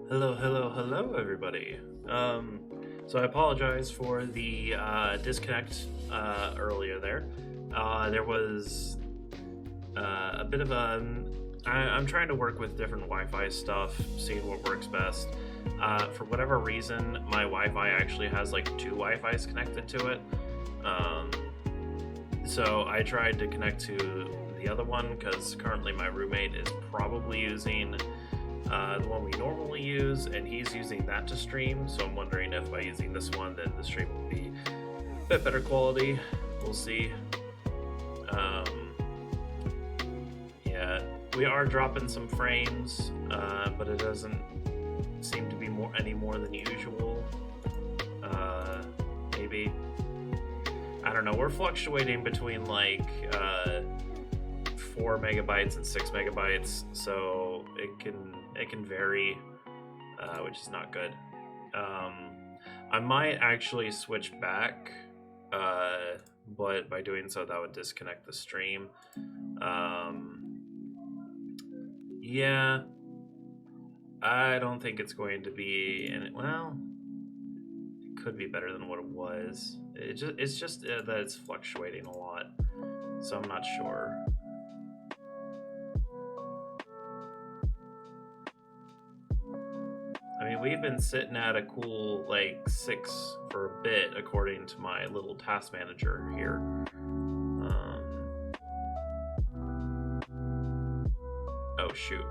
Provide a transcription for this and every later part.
Hello, everybody. So I apologize for the disconnect earlier there. There was a bit of I'm trying to work with different Wi-Fi stuff, seeing what works best. For whatever reason, my Wi-Fi actually has like two Wi-Fi's connected to it. Um, so I tried to connect to the other one because currently my roommate is probably using the one we normally use, and he's using that to stream. So I'm wondering if by using this one, then the stream will be a bit better quality. We'll see. Um, yeah, we are dropping some frames, but it doesn't seem to be any more than usual. Maybe I don't know. We're fluctuating between like 4 megabytes and 6 megabytes, so it can vary, which is not good. I might actually switch back, but by doing so, that would disconnect the stream. Yeah, I don't think it's going to be. Well, it could be better than what it was. It's just that it's fluctuating a lot, so I'm not sure. I mean, we've been sitting at a cool like 6 for a bit, according to my little task manager here. Oh shoot!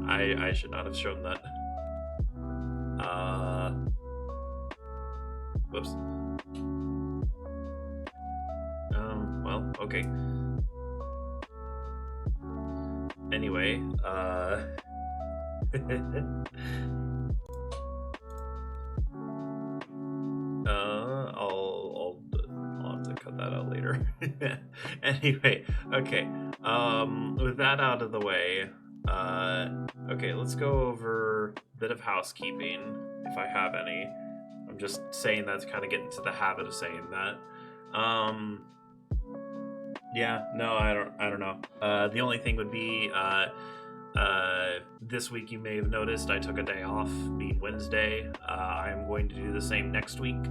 I should not have shown that. Whoops. Well, okay. Anyway, I'll have to cut that out later. Anyway, okay. With that out of the way, okay, let's go over a bit of housekeeping if I have any. I'm just saying that to kind of get into the habit of saying that. Yeah, no, I don't know. The only thing would be this week you may have noticed I took a day off, being Wednesday. I'm going to do the same next week.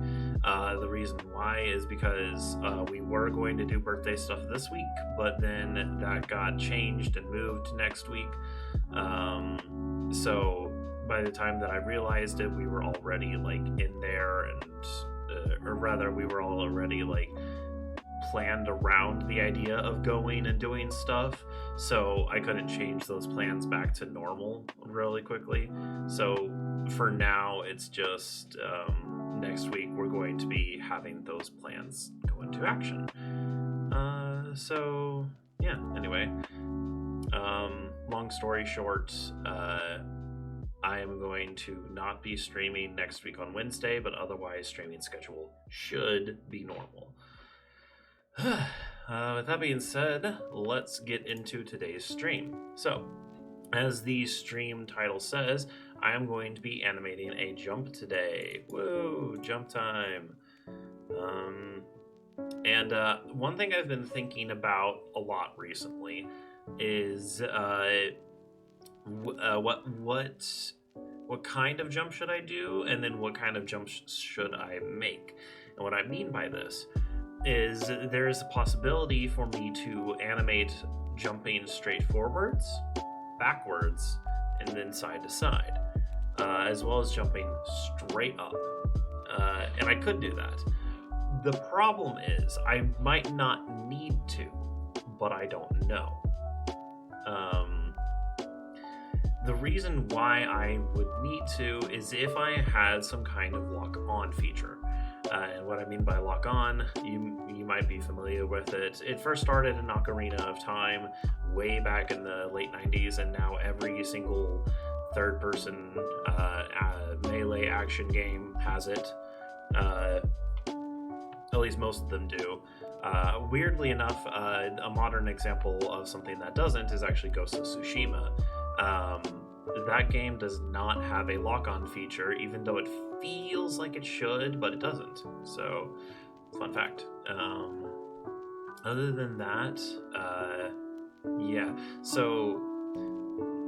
The reason why is because we were going to do birthday stuff this week, but then that got changed and moved to next week. So by the time that I realized it, we were already like in there, and or rather, we were all already like planned around the idea of going and doing stuff, so I couldn't change those plans back to normal really quickly. So for now, it's just next week we're going to be having those plans go into action. So yeah, anyway, long story short, I am going to not be streaming next week on Wednesday, but otherwise streaming schedule should be normal. With that being said, let's get into today's stream. So, as the stream title says, I am going to be animating a jump today. Woo, jump time. And one thing I've been thinking about a lot recently is what kind of jump should I do, and then what kind of jump should I make? And what I mean by this is there is a possibility for me to animate jumping straight forwards, backwards, and then side to side, as well as jumping straight up. And I could do that. The problem is I might not need to, but I don't know. The reason why I would need to is if I had some kind of lock-on feature. And what I mean by lock on, you might be familiar with it. It first started in Ocarina of Time way back in the late 90s, and now every single third person melee action game has it. At least most of them do. Weirdly enough, a modern example of something that doesn't is actually Ghost of Tsushima. That game does not have a lock-on feature, even though it feels like it should, but it doesn't. So, fun fact. Other than that, yeah. So,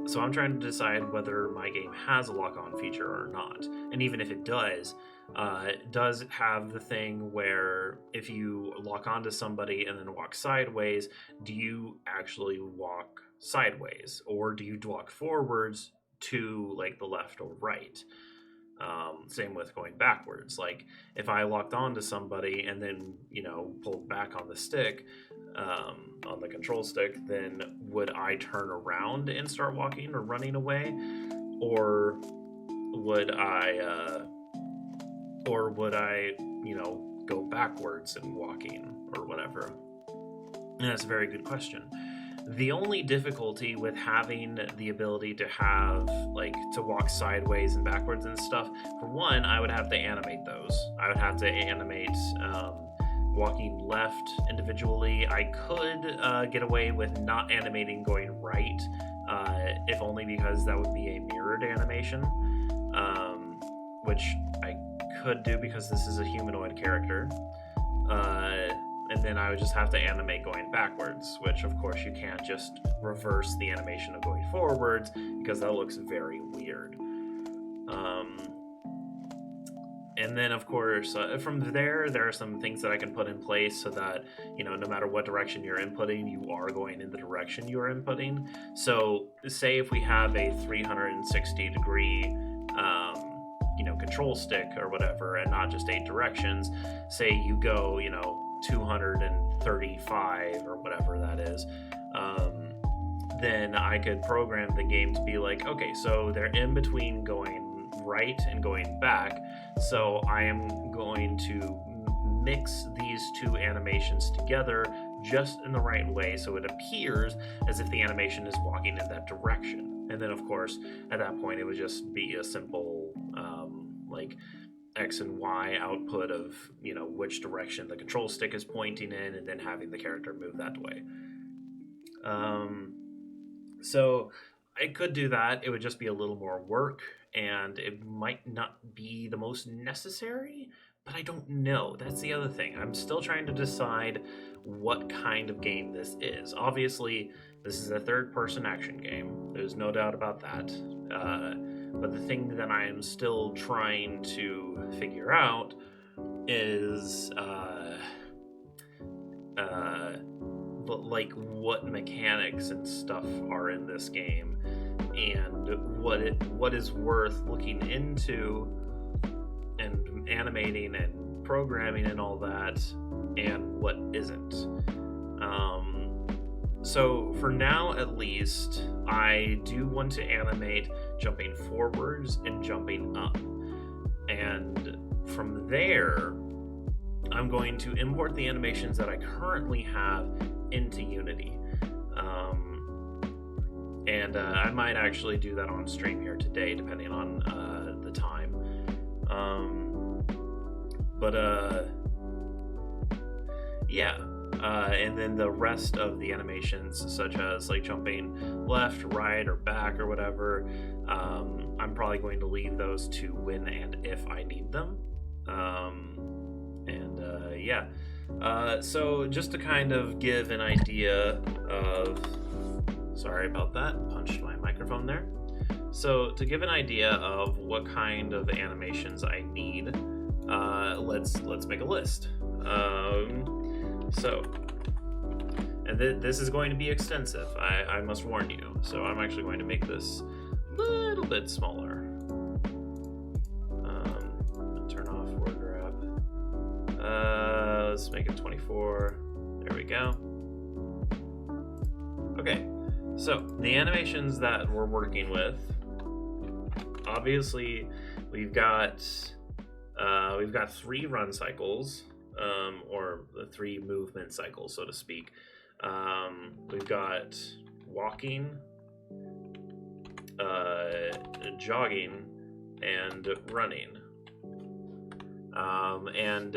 So I'm trying to decide whether my game has a lock-on feature or not. And even if it does it have the thing where if you lock onto somebody and then walk sideways, do you actually walk sideways, or do you walk forwards to like the left or right? Same with going backwards. Like if I locked onto somebody and then pulled back on the stick, on the control stick, then would I turn around and start walking or running away, or would I go backwards and walking or whatever? And that's a very good question. The only difficulty with having the ability to have to walk sideways and backwards and stuff, for one, I would have to animate those. I would have to animate walking left individually. I could get away with not animating going right, if only because that would be a mirrored animation, which I could do because this is a humanoid character. And then I would just have to animate going backwards, which of course you can't just reverse the animation of going forwards because that looks very weird. And then of course, from there are some things that I can put in place so that, no matter what direction you're inputting, you are going in the direction you're inputting. So say if we have a 360 degree, control stick or whatever, and not just 8 directions, say you go, 235 or whatever that is, then I could program the game to be like, okay, so they're in between going right and going back, so I am going to mix these two animations together just in the right way so it appears as if the animation is walking in that direction. And then of course at that point it would just be a simple X and Y output of which direction the control stick is pointing in, and then having the character move that way. So I could do that. It would just be a little more work, and it might not be the most necessary, but I don't know. That's the other thing. I'm still trying to decide what kind of game this is. Obviously, this is a third-person action game. There's no doubt about that. But the thing that I am still trying to figure out is, what mechanics and stuff are in this game, and what is worth looking into and animating and programming and all that, and what isn't. So for now, at least, I do want to animate jumping forwards and jumping up. And from there, I'm going to import the animations that I currently have into Unity. I might actually do that on stream here today, depending on the time. Yeah. And then the rest of the animations, such as jumping left, right, or back, or whatever, I'm probably going to leave those to when and if I need them. So just to kind of give an idea of... Sorry about that, punched my microphone there. So to give an idea of what kind of animations I need, let's make a list. This is going to be extensive, I must warn you. So I'm actually going to make this a little bit smaller. Turn off word wrap. Let's make it 24. There we go. Okay, so the animations that we're working with, obviously we've got 3 run cycles. Or the 3 movement cycles, so to speak. We've got walking, jogging, and running. And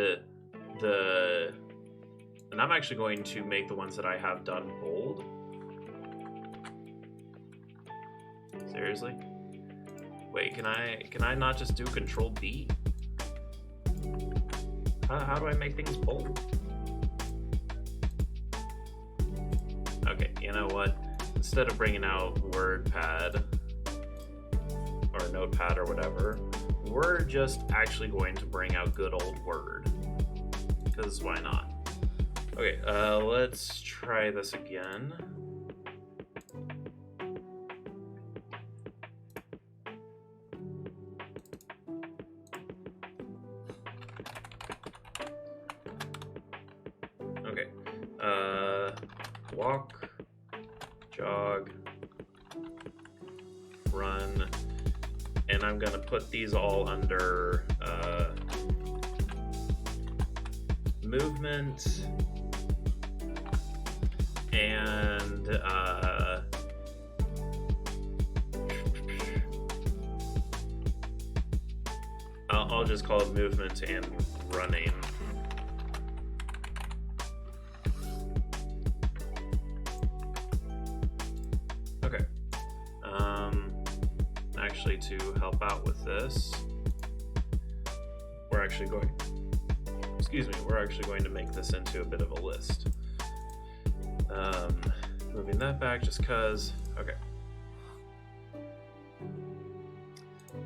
I'm actually going to make the ones that I have done bold. Seriously? Wait, can I not just do Control B? How do I make things bold? Okay, you know what? instead of bringing out WordPad or Notepad or whatever, we're just actually going to bring out good old Word. Because why not? Okay, let's try this again. Okay, walk, jog, run, and I'm gonna put these all under movement and I'll just call it movement and running. Okay. Actually, to help out with this, we're actually going to make this into a bit of a list. Moving that back just because, okay.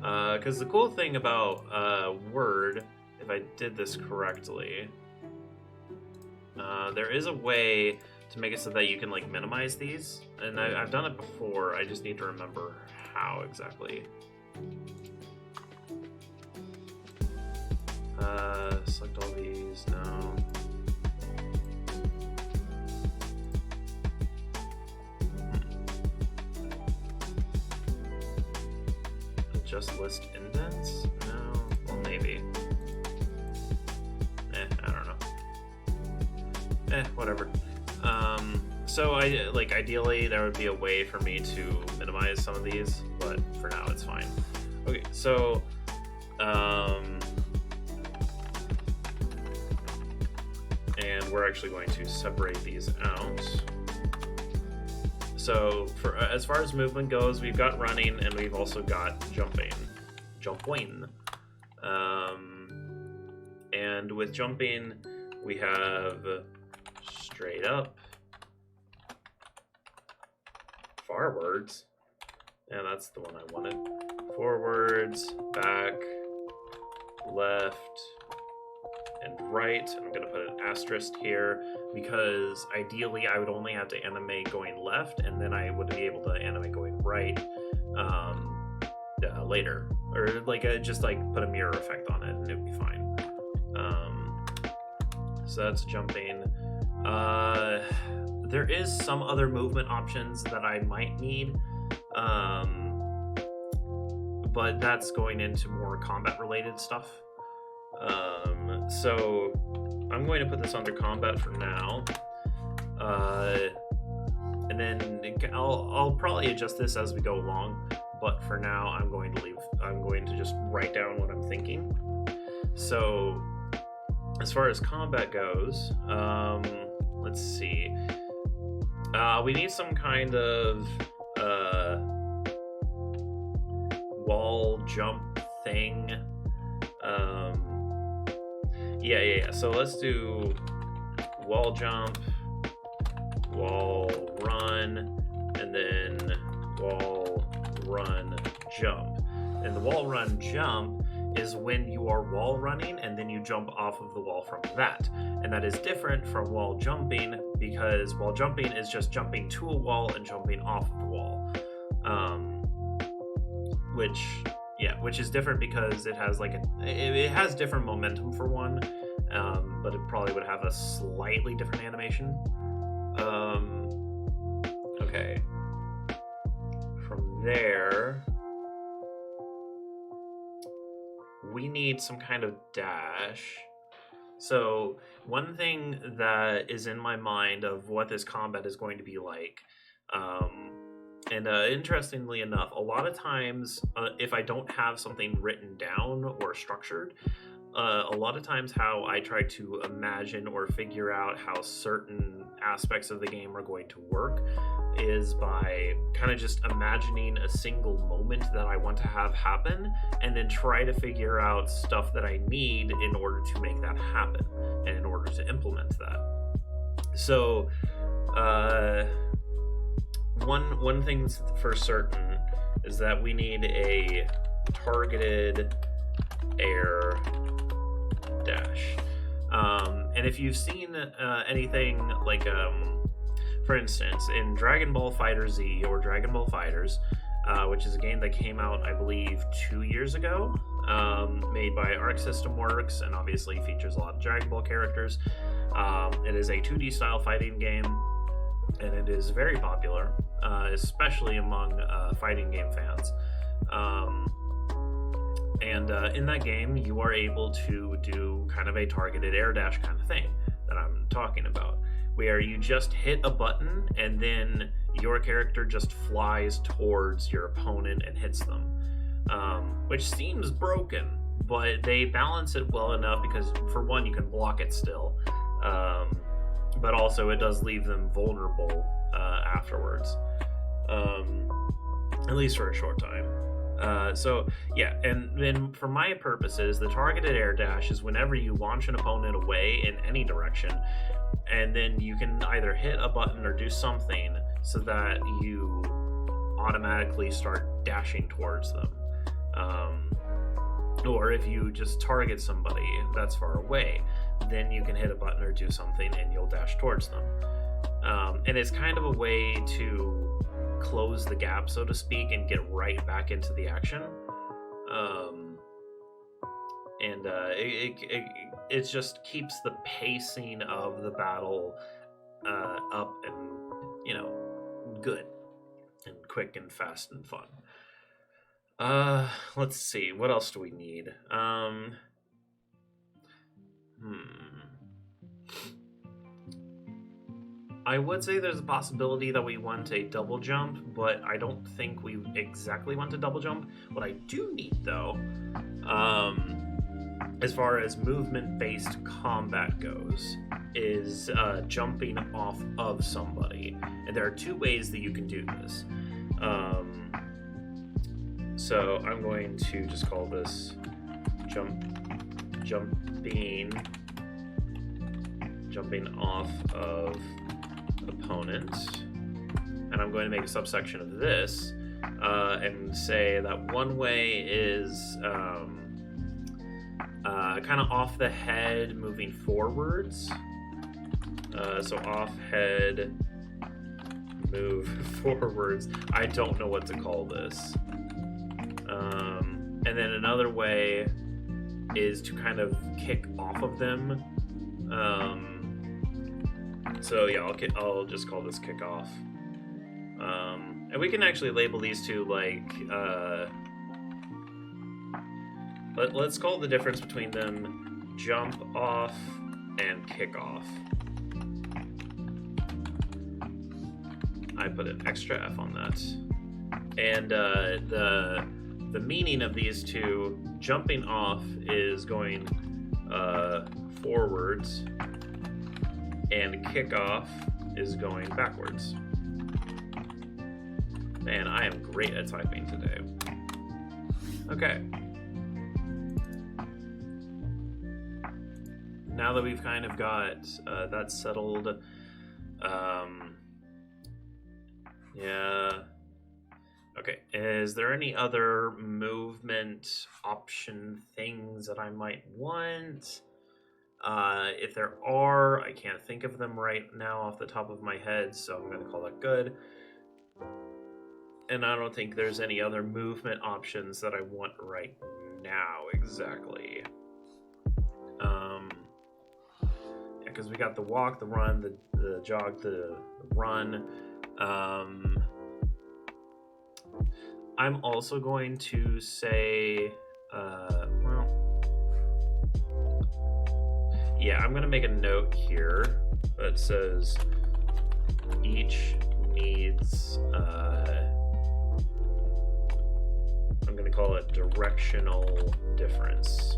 Because the cool thing about Word, if I did this correctly, there is a way to make it so that you can like minimize these, and I've done it before. I just need to remember how exactly. Select all these. No. Just list indents? No. Well, maybe. I don't know. Whatever. So ideally there would be a way for me to minimize some of these, but for now it's fine. Okay, so and we're actually going to separate these out. So for as far as movement goes, we've got running and we've also got jumping. And with jumping, we have straight up, forwards, and that's the one I wanted. Forwards, back, left, and right. And I'm gonna put an asterisk here because ideally I would only have to animate going left, and then I would be able to animate going right later, or just put a mirror effect on it, and it would be fine. So that's jumping. There is some other movement options that I might need, but that's going into more combat related stuff. So I'm going to put this under combat for now, and then I'll probably adjust this as we go along, but for now I'm going to just write down what I'm thinking. So as far as combat goes, let's see. We need some kind of wall jump thing. Yeah. So let's do wall jump, wall run, and then wall run jump. And the wall run jump is when you are wall running and then you jump off of the wall from that. And that is different from wall jumping, because wall jumping is just jumping to a wall and jumping off of the wall. Which is different because it has it has different momentum for one, but it probably would have a slightly different animation. Okay. From there, we need some kind of dash. So one thing that is in my mind of what this combat is going to be like, and interestingly enough, a lot of times if I don't have something written down or structured, a lot of times how I try to imagine or figure out how certain aspects of the game are going to work is by kind of just imagining a single moment that I want to have happen, and then try to figure out stuff that I need in order to make that happen and in order to implement that. So one thing's for certain is that we need a targeted air dash. And if you've seen anything like, for instance, in Dragon Ball FighterZ or Dragon Ball Fighters, which is a game that came out, I believe, 2 years ago, made by Arc System Works, and obviously features a lot of Dragon Ball characters. It is a 2D style fighting game, and it is very popular, especially among fighting game fans. And in that game, you are able to do kind of a targeted air dash kind of thing that I'm talking about, where you just hit a button and then your character just flies towards your opponent and hits them, which seems broken, but they balance it well enough because, for one, you can block it still, but also it does leave them vulnerable afterwards, at least for a short time. So yeah, and then for my purposes, the targeted air dash is whenever you launch an opponent away in any direction, and then you can either hit a button or do something so that you automatically start dashing towards them. Or if you just target somebody that's far away, then you can hit a button or do something and you'll dash towards them. And it's kind of a way to close the gap, so to speak, and get right back into the action. It just keeps the pacing of the battle up and, good and quick and fast and fun. Let's see, what else do we need? I would say there's a possibility that we want a double jump, but I don't think we exactly want a double jump. What I do need, though, as far as movement-based combat goes, is jumping off of somebody. And there are two ways that you can do this. So I'm going to just call this jumping off of opponent, and I'm going to make a subsection of this and say that one way is kind of off the head, moving forwards. So off head, move forwards. I don't know what to call this. And then another way is to kind of kick off of them. So yeah, I'll just call this kick off. And we can actually label these two like, let's call the difference between them jump off and kick off. I put an extra F on that. And the meaning of these two, jumping off is going forwards, and kickoff is going backwards. Man, I am great at typing today. Okay. Now that we've kind of got that settled, yeah. Okay, is there any other movement option things that I might want? If there are, I can't think of them right now off the top of my head, so I'm going to call that good. And I don't think there's any other movement options that I want right now exactly. Yeah, because we got the walk, the run, the jog, the run. I'm also going to say, yeah, I'm going to make a note here that says each needs, I'm going to call it directional difference.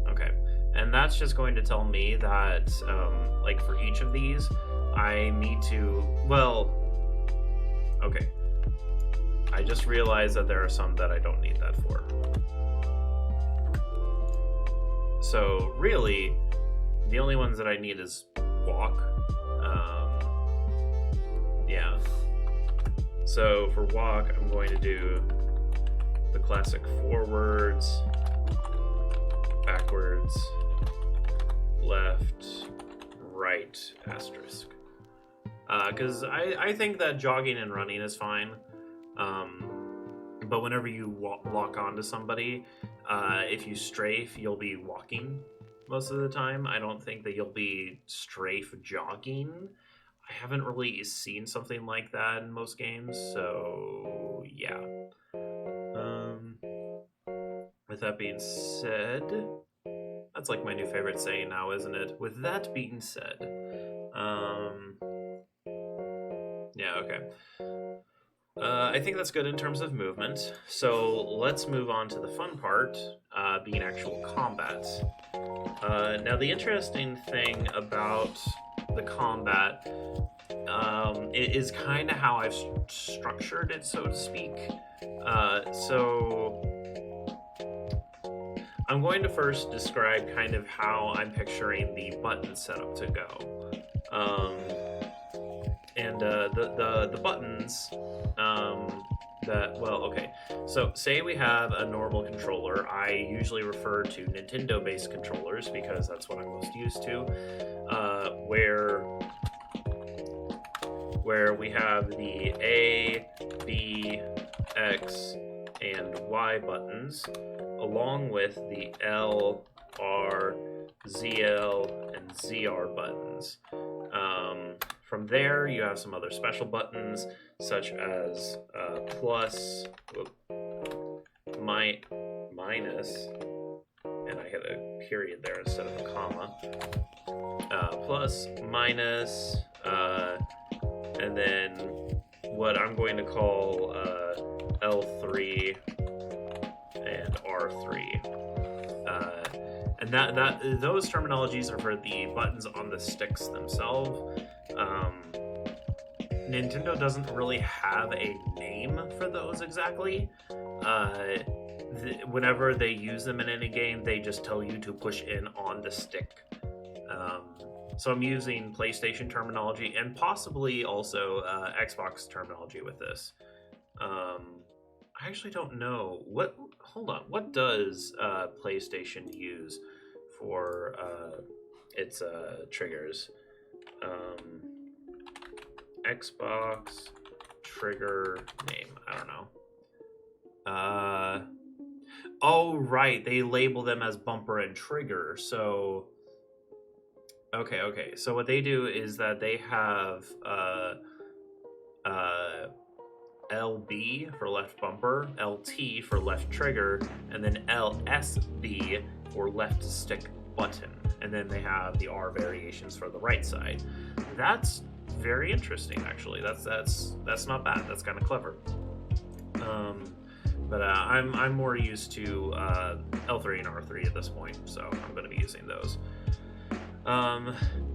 Okay, and that's just going to tell me that, like for each of these, I need to, well, okay. I just realized that there are some that I don't need that for. So really, the only ones that I need is walk. Yeah. So for walk, I'm going to do the classic forwards, backwards, left, right, asterisk. Because I think that jogging and running is fine. But whenever you lock onto somebody, if you strafe, you'll be walking most of the time. I don't think that you'll be strafe jogging. I haven't really seen something like that in most games, so yeah. With that being said, that's like my new favorite saying now, isn't it? With that being said, yeah, okay. I think that's good in terms of movement. So let's move on to the fun part, being actual combat. Now, the interesting thing about the combat is kind of how I've structured it, so to speak. So I'm going to first describe kind of how I'm picturing the button setup to go. The buttons okay. So say we have a normal controller. I usually refer to Nintendo-based controllers because that's what I'm most used to, where we have the A, B, X, and Y buttons, along with the L, R, ZL, and ZR buttons. From there, you have some other special buttons, such as plus, minus, and I hit a period there instead of a comma, plus, minus, and then what I'm going to call L3 and R3. And those terminologies are for the buttons on the sticks themselves. Nintendo doesn't really have a name for those exactly. Whenever they use them in any game, they just tell you to push in on the stick. So I'm using PlayStation terminology and possibly also Xbox terminology with this. I actually don't know. Hold on. What does PlayStation use for its triggers? Xbox trigger name. I don't know. Oh, right. They label them as bumper and trigger. So, okay. So what they do is that they have LB for left bumper, LT for left trigger, and then LSB for left stick button. And then they have the R variations for the right side. That's very interesting, actually. That's not bad. That's kind of clever. But I'm more used to L3 and R3 at this point, so I'm going to be using those.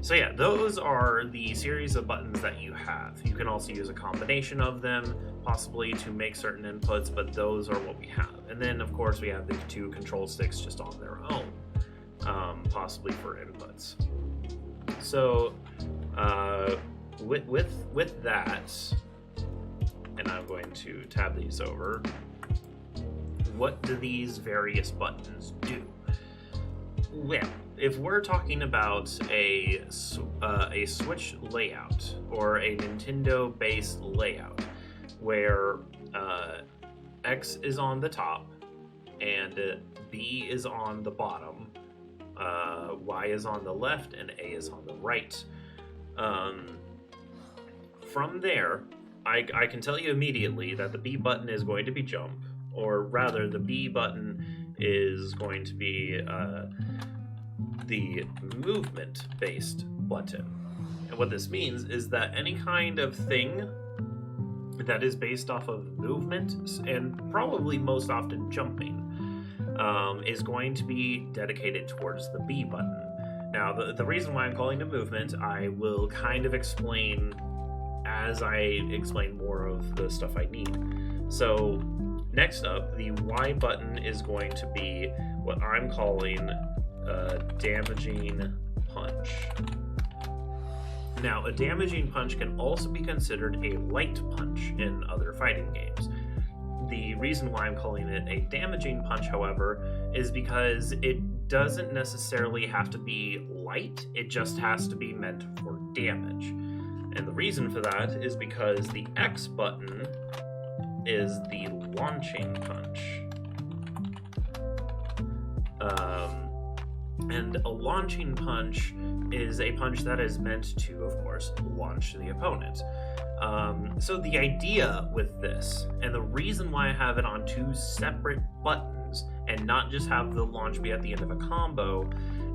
So yeah, those are the series of buttons that you have. You can also use a combination of them, possibly to make certain inputs, but those are what we have. And then, of course, we have the two control sticks just on their own, possibly for inputs. So with that, and I'm going to tab these over, what do these various buttons do? Well, if we're talking about a Switch layout or a Nintendo-based layout where X is on the top and B is on the bottom, Y is on the left, and A is on the right. From there, I can tell you immediately that the B button is going to be jump, or rather the B button is going to be the movement-based button. And what this means is that any kind of thing that is based off of movement, and probably most often jumping, is going to be dedicated towards the B button. Now, the reason why I'm calling it movement, I will kind of explain as I explain more of the stuff I need. So, next up, the Y button is going to be what I'm calling damaging punch. Now, a damaging punch can also be considered a light punch in other fighting games. The reason why I'm calling it a damaging punch, however, is because it doesn't necessarily have to be light, it just has to be meant for damage. And the reason for that is because the X button is the launching punch. And a launching punch is a punch that is meant to, of course, launch the opponent. So the idea with this, and the reason why I have it on two separate buttons and not just have the launch be at the end of a combo,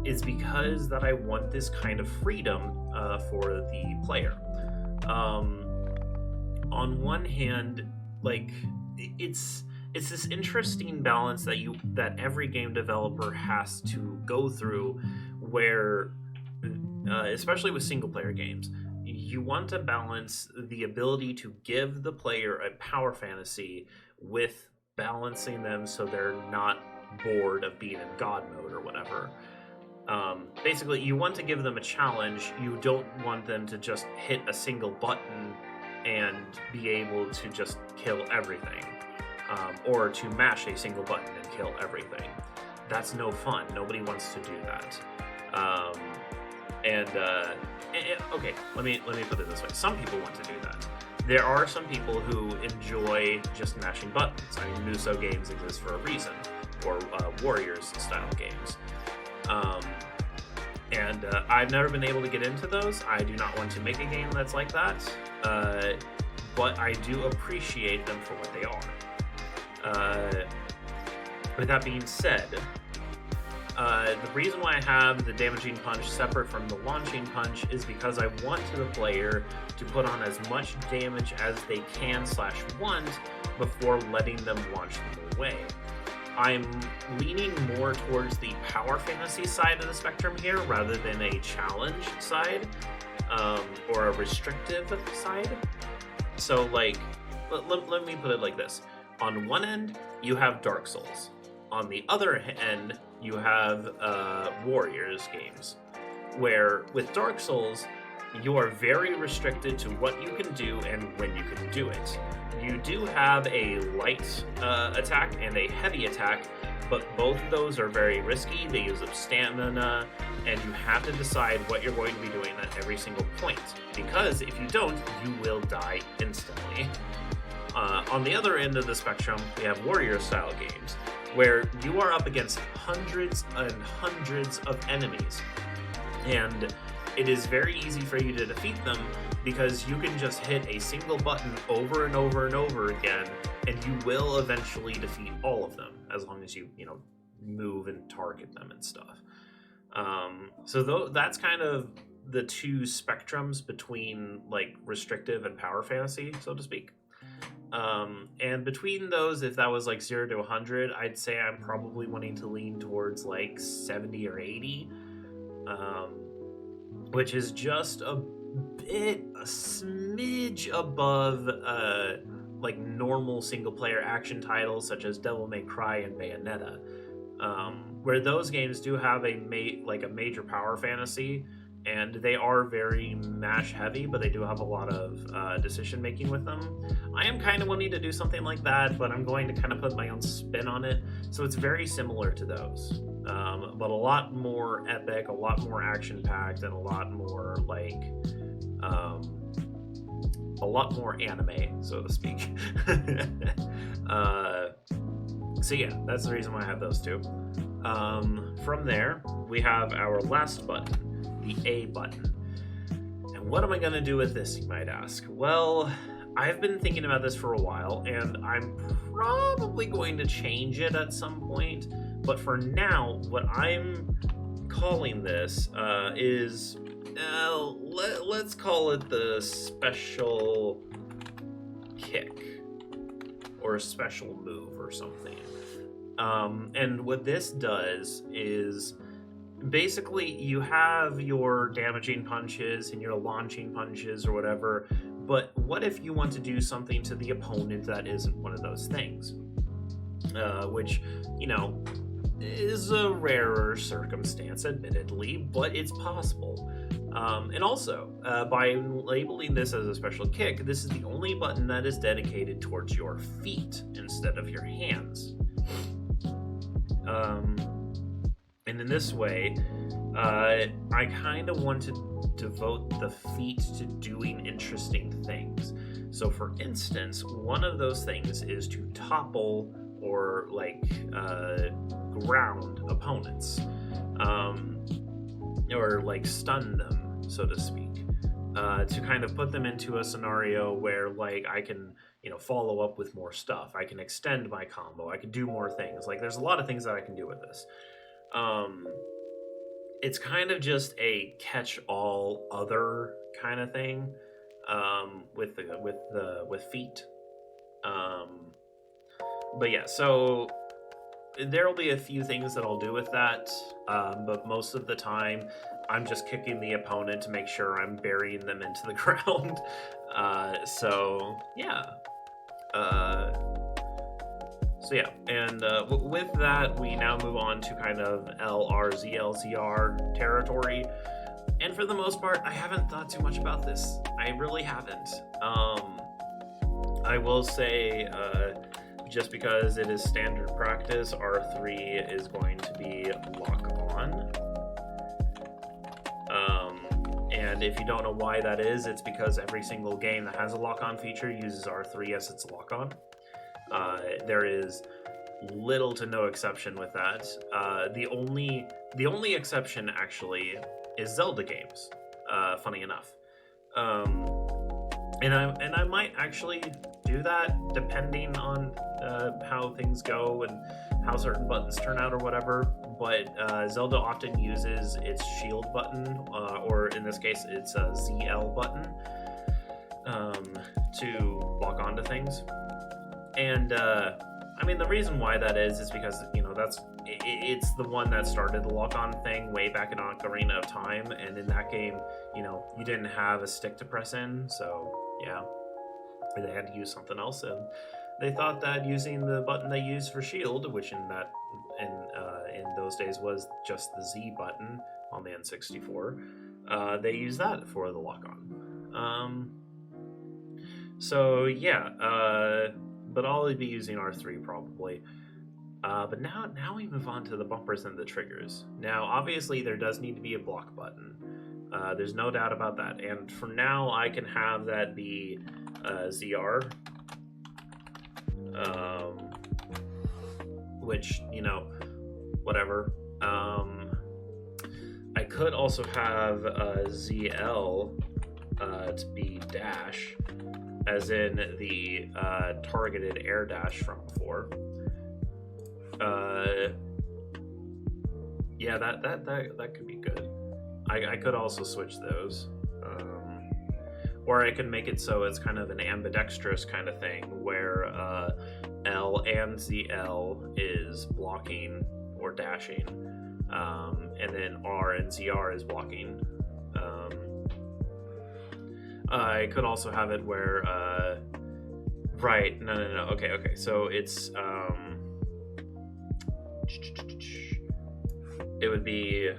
is because that I want this kind of freedom for the player. On one hand, like, it's this interesting balance that every game developer has to go through, where especially with single player games, you want to balance the ability to give the player a power fantasy with balancing them so they're not bored of being in god mode or whatever. Basically, you want to give them a challenge. You don't want them to just hit a single button and be able to just kill everything, or to mash a single button and kill everything. That's no fun. Nobody wants to do that. Okay, let me put it this way. Some people want to do that. There are some people who enjoy just mashing buttons. I mean, Muso games exist for a reason, or Warriors style games. I've never been able to get into those. I do not want to make a game that's like that, but I do appreciate them for what they are. With that being said, the reason why I have the damaging punch separate from the launching punch is because I want the player to put on as much damage as they can / want before letting them launch them away. I'm leaning more towards the power fantasy side of the spectrum here rather than a challenge side, or a restrictive side. So, like, let me put it like this. On one end, you have Dark Souls. On the other end, you have Warriors games, where with Dark Souls, you are very restricted to what you can do and when you can do it. You do have a light attack and a heavy attack, but both of those are very risky. They use up stamina, and you have to decide what you're going to be doing at every single point, because if you don't, you will die instantly. On the other end of the spectrum, we have Warrior-style games, where you are up against hundreds and hundreds of enemies, and it is very easy for you to defeat them because you can just hit a single button over and over and over again, and you will eventually defeat all of them, as long as you move and target them and stuff. So that's kind of the two spectrums between, like, restrictive and power fantasy, so to speak. And between those, if that was like 0 to 100, I'd say I'm probably wanting to lean towards like 70 or 80, which is just a smidge above like normal single player action titles such as Devil May Cry and Bayonetta, where those games do have a major power fantasy, and they are very mash heavy, but they do have a lot of decision making with them. I am kind of wanting to do something like that, but I'm going to kind of put my own spin on it. So it's very similar to those, but a lot more epic, a lot more action packed, and a lot more like a lot more anime, so to speak. So yeah, that's the reason why I have those two. From there, we have our last button, the A button. And what am I going to do with this, you might ask? Well, I've been thinking about this for a while, and I'm probably going to change it at some point. But for now, what I'm calling this is, let's call it the special kick, or a special move or something. And what this does is, basically, you have your damaging punches and your launching punches or whatever, but what if you want to do something to the opponent that isn't one of those things? Which, is a rarer circumstance, admittedly, but it's possible. And also, by labeling this as a special kick, this is the only button that is dedicated towards your feet instead of your hands. And in this way, I kind of want to devote the feet to doing interesting things. So, for instance, one of those things is to topple or ground opponents, or like stun them, so to speak, to kind of put them into a scenario where I can follow up with more stuff. I can extend my combo. I can do more things. There's a lot of things that I can do with this. It's kind of just a catch-all other kind of thing, with feet. But yeah, so there'll be a few things that I'll do with that, but most of the time I'm just kicking the opponent to make sure I'm burying them into the ground. So yeah. And with that, we now move on to kind of LRZLZR territory. And for the most part, I haven't thought too much about this. I really haven't. I will say, just because it is standard practice, R3 is going to be lock on. And if you don't know why that is, it's because every single game that has a lock-on feature uses R3 as its lock-on. There is little to no exception with that. The only exception actually is Zelda games. Funny enough, and I might actually do that depending on how things go and how certain buttons turn out or whatever. But Zelda often uses its shield button, or in this case, it's a ZL button, to lock onto things. And I mean, the reason why that is because it's the one that started the lock-on thing way back in Ocarina of Time, and in that game, you didn't have a stick to press in, so yeah, they had to use something else, and they thought that using the button they used for shield, which in those days was just the Z button on the N64, they used that for the lock-on. So yeah, but I'll be using R3 probably. But now we move on to the bumpers and the triggers. Now, obviously, there does need to be a block button. There's no doubt about that. And for now, I can have that be ZR. Which, whatever. I could also have ZL to be dash, as in the targeted air dash from before. Yeah, that could be good. I could also switch those, or I can make it so it's kind of an ambidextrous kind of thing where L and ZL is blocking or dashing, and then R and ZR is blocking. I could also have it where right, no, okay, so it's it would be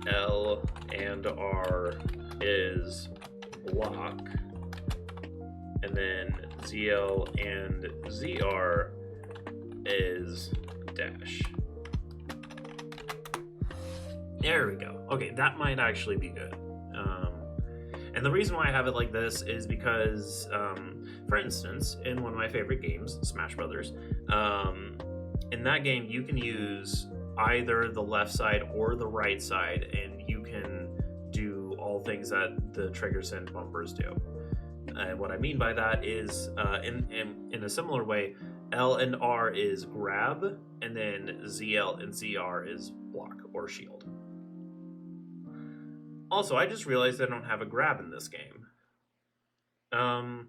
L and R is block, and then ZL and ZR is dash. There we go. Okay, that might actually be good. And the reason why I have it like this is because, for instance, in one of my favorite games, Smash Brothers, in that game you can use either the left side or the right side, and you can do all things that the triggers and bumpers do. And what I mean by that is, in a similar way, L and R is grab, and then ZL and ZR is block or shield. Also, I just realized I don't have a grab in this game. I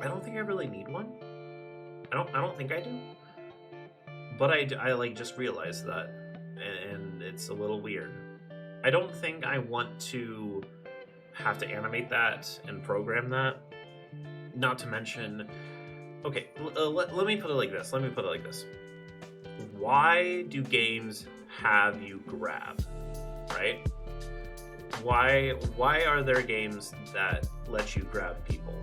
don't think I really need one. I don't think I do. But I just realized that, and it's a little weird. I don't think I want to have to animate that and program that. Not to mention, okay, let me put it like this. why do games have you grab, right? Why are there games that let you grab people?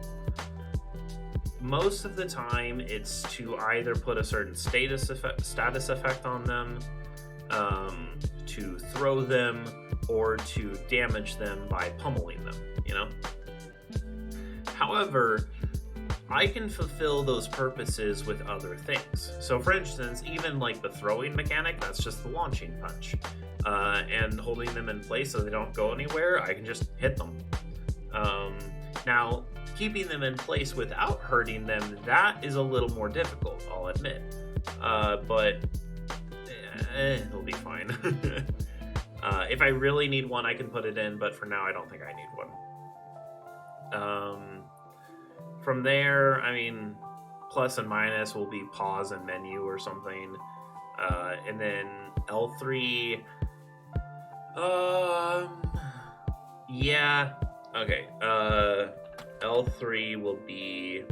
Most of the time, it's to either put a certain status effect on them, to throw them, or to damage them by pummeling them, you know? However, I can fulfill those purposes with other things. So for instance, even like the throwing mechanic, that's just the launching punch. And holding them in place so they don't go anywhere, I can just hit them. Now, keeping them in place without hurting them, that is a little more difficult, I'll admit. But it'll be fine. If I really need one, I can put it in, but for now, I don't think I need one. From there, I mean, plus and minus will be pause and menu or something. And then L3... yeah. Okay. L3 will be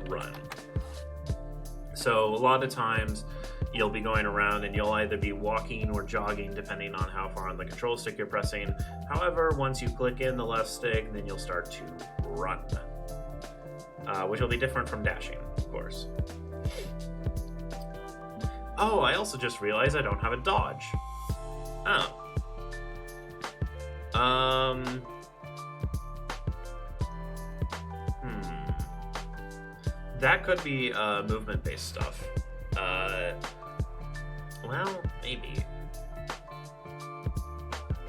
run. So a lot of times you'll be going around and you'll either be walking or jogging depending on how far on the control stick you're pressing. However, once you click in the left stick, then you'll start to run, which will be different from dashing, of course. Oh, I also just realized I don't have a dodge. Oh. That could be movement-based stuff. Well, maybe.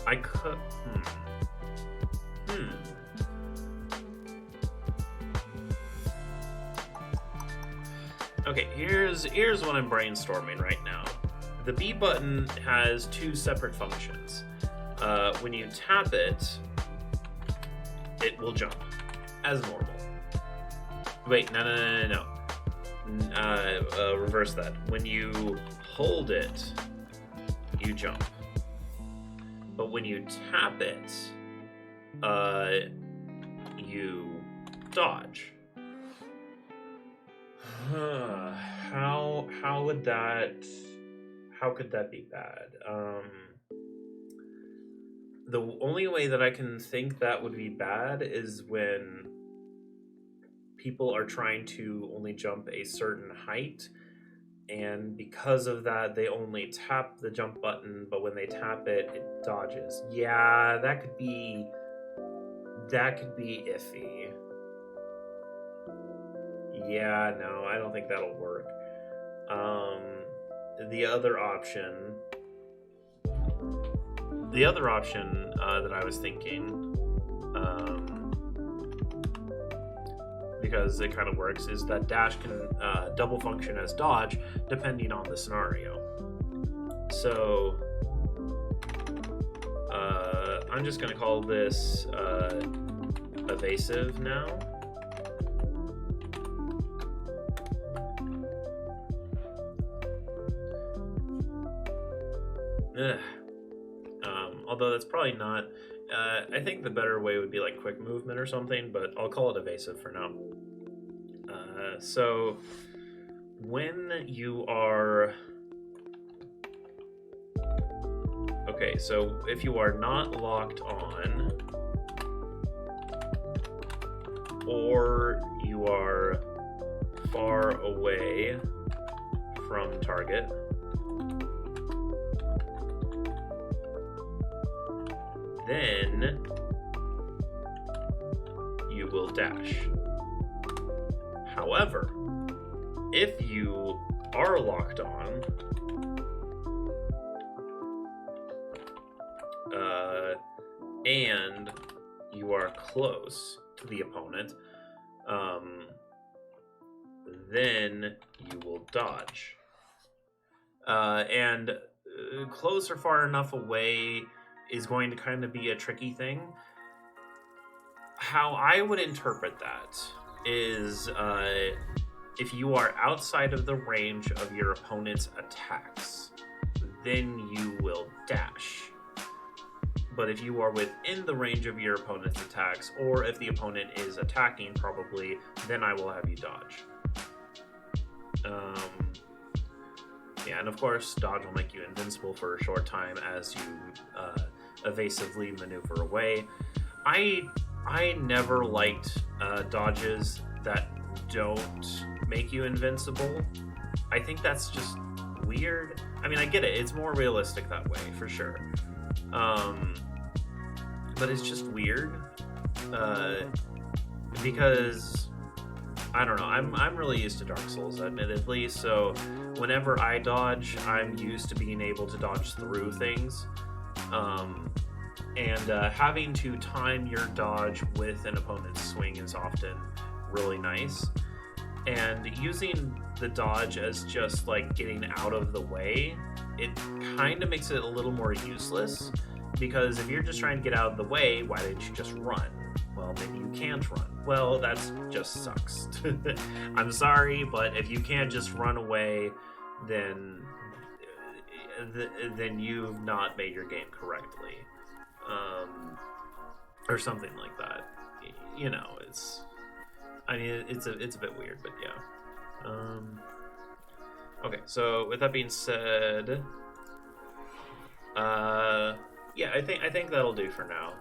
I could... Okay, here's what I'm brainstorming right now. The B button has two separate functions. When you tap it, it will jump, as normal. Wait, no. Reverse that. When you hold it, you jump. But when you tap it, you dodge. How could that be bad? The only way that I can think that would be bad is when people are trying to only jump a certain height, and because of that, they only tap the jump button, but when they tap it, it dodges. Yeah, that could be iffy. Yeah, no, I don't think that'll work. The other option that I was thinking, because it kind of works, is that dash can double function as dodge depending on the scenario. So I'm just going to call this evasive now. Although that's probably not... I think the better way would be like quick movement or something, but I'll call it evasive for now. So when you are... Okay, so if you are not locked on, or you are far away from target, then you will dash. However, if you are locked on, and you are close to the opponent, then you will dodge. And close or far enough away is going to kind of be a tricky thing. How I would interpret that is if you are outside of the range of your opponent's attacks, then you will dash. But if you are within the range of your opponent's attacks, or if the opponent is attacking probably, then I will have you dodge. Yeah, and of course, dodge will make you invincible for a short time as you evasively maneuver away. I never liked dodges that don't make you invincible. I think that's just weird. I mean, I get it; it's more realistic that way for sure. But it's just weird because I don't know. I'm really used to Dark Souls, admittedly. So whenever I dodge, I'm used to being able to dodge through things. Having to time your dodge with an opponent's swing is often really nice. And using the dodge as just like getting out of the way, it kind of makes it a little more useless. Because if you're just trying to get out of the way, why didn't you just run? Well, maybe you can't run. Well, that just sucks. I'm sorry, but if you can't just run away, then you've not made your game correctly, or something like that. You know, it's a bit weird, but yeah. Okay, so with that being said, yeah, I think that'll do for now.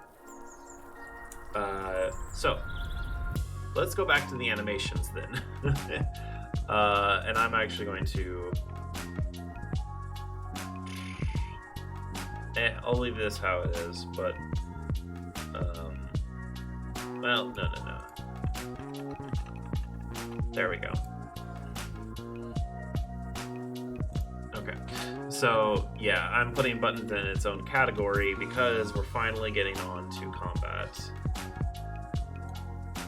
So let's go back to the animations then. And I'm actually going to I'll leave this how it is, but well, no. There we go. Okay. So, yeah, I'm putting buttons in its own category because we're finally getting on to combat.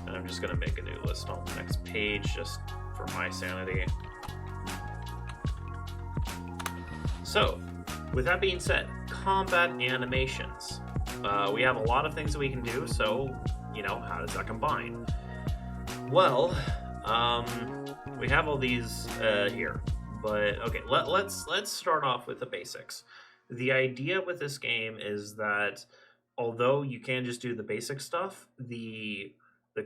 And I'm just going to make a new list on the next page just for my sanity. So, with that being said, combat animations. We have a lot of things that we can do, so, you know, how does that combine? Well, we have all these here. But okay, let's start off with the basics. The idea with this game is that although you can just do the basic stuff, the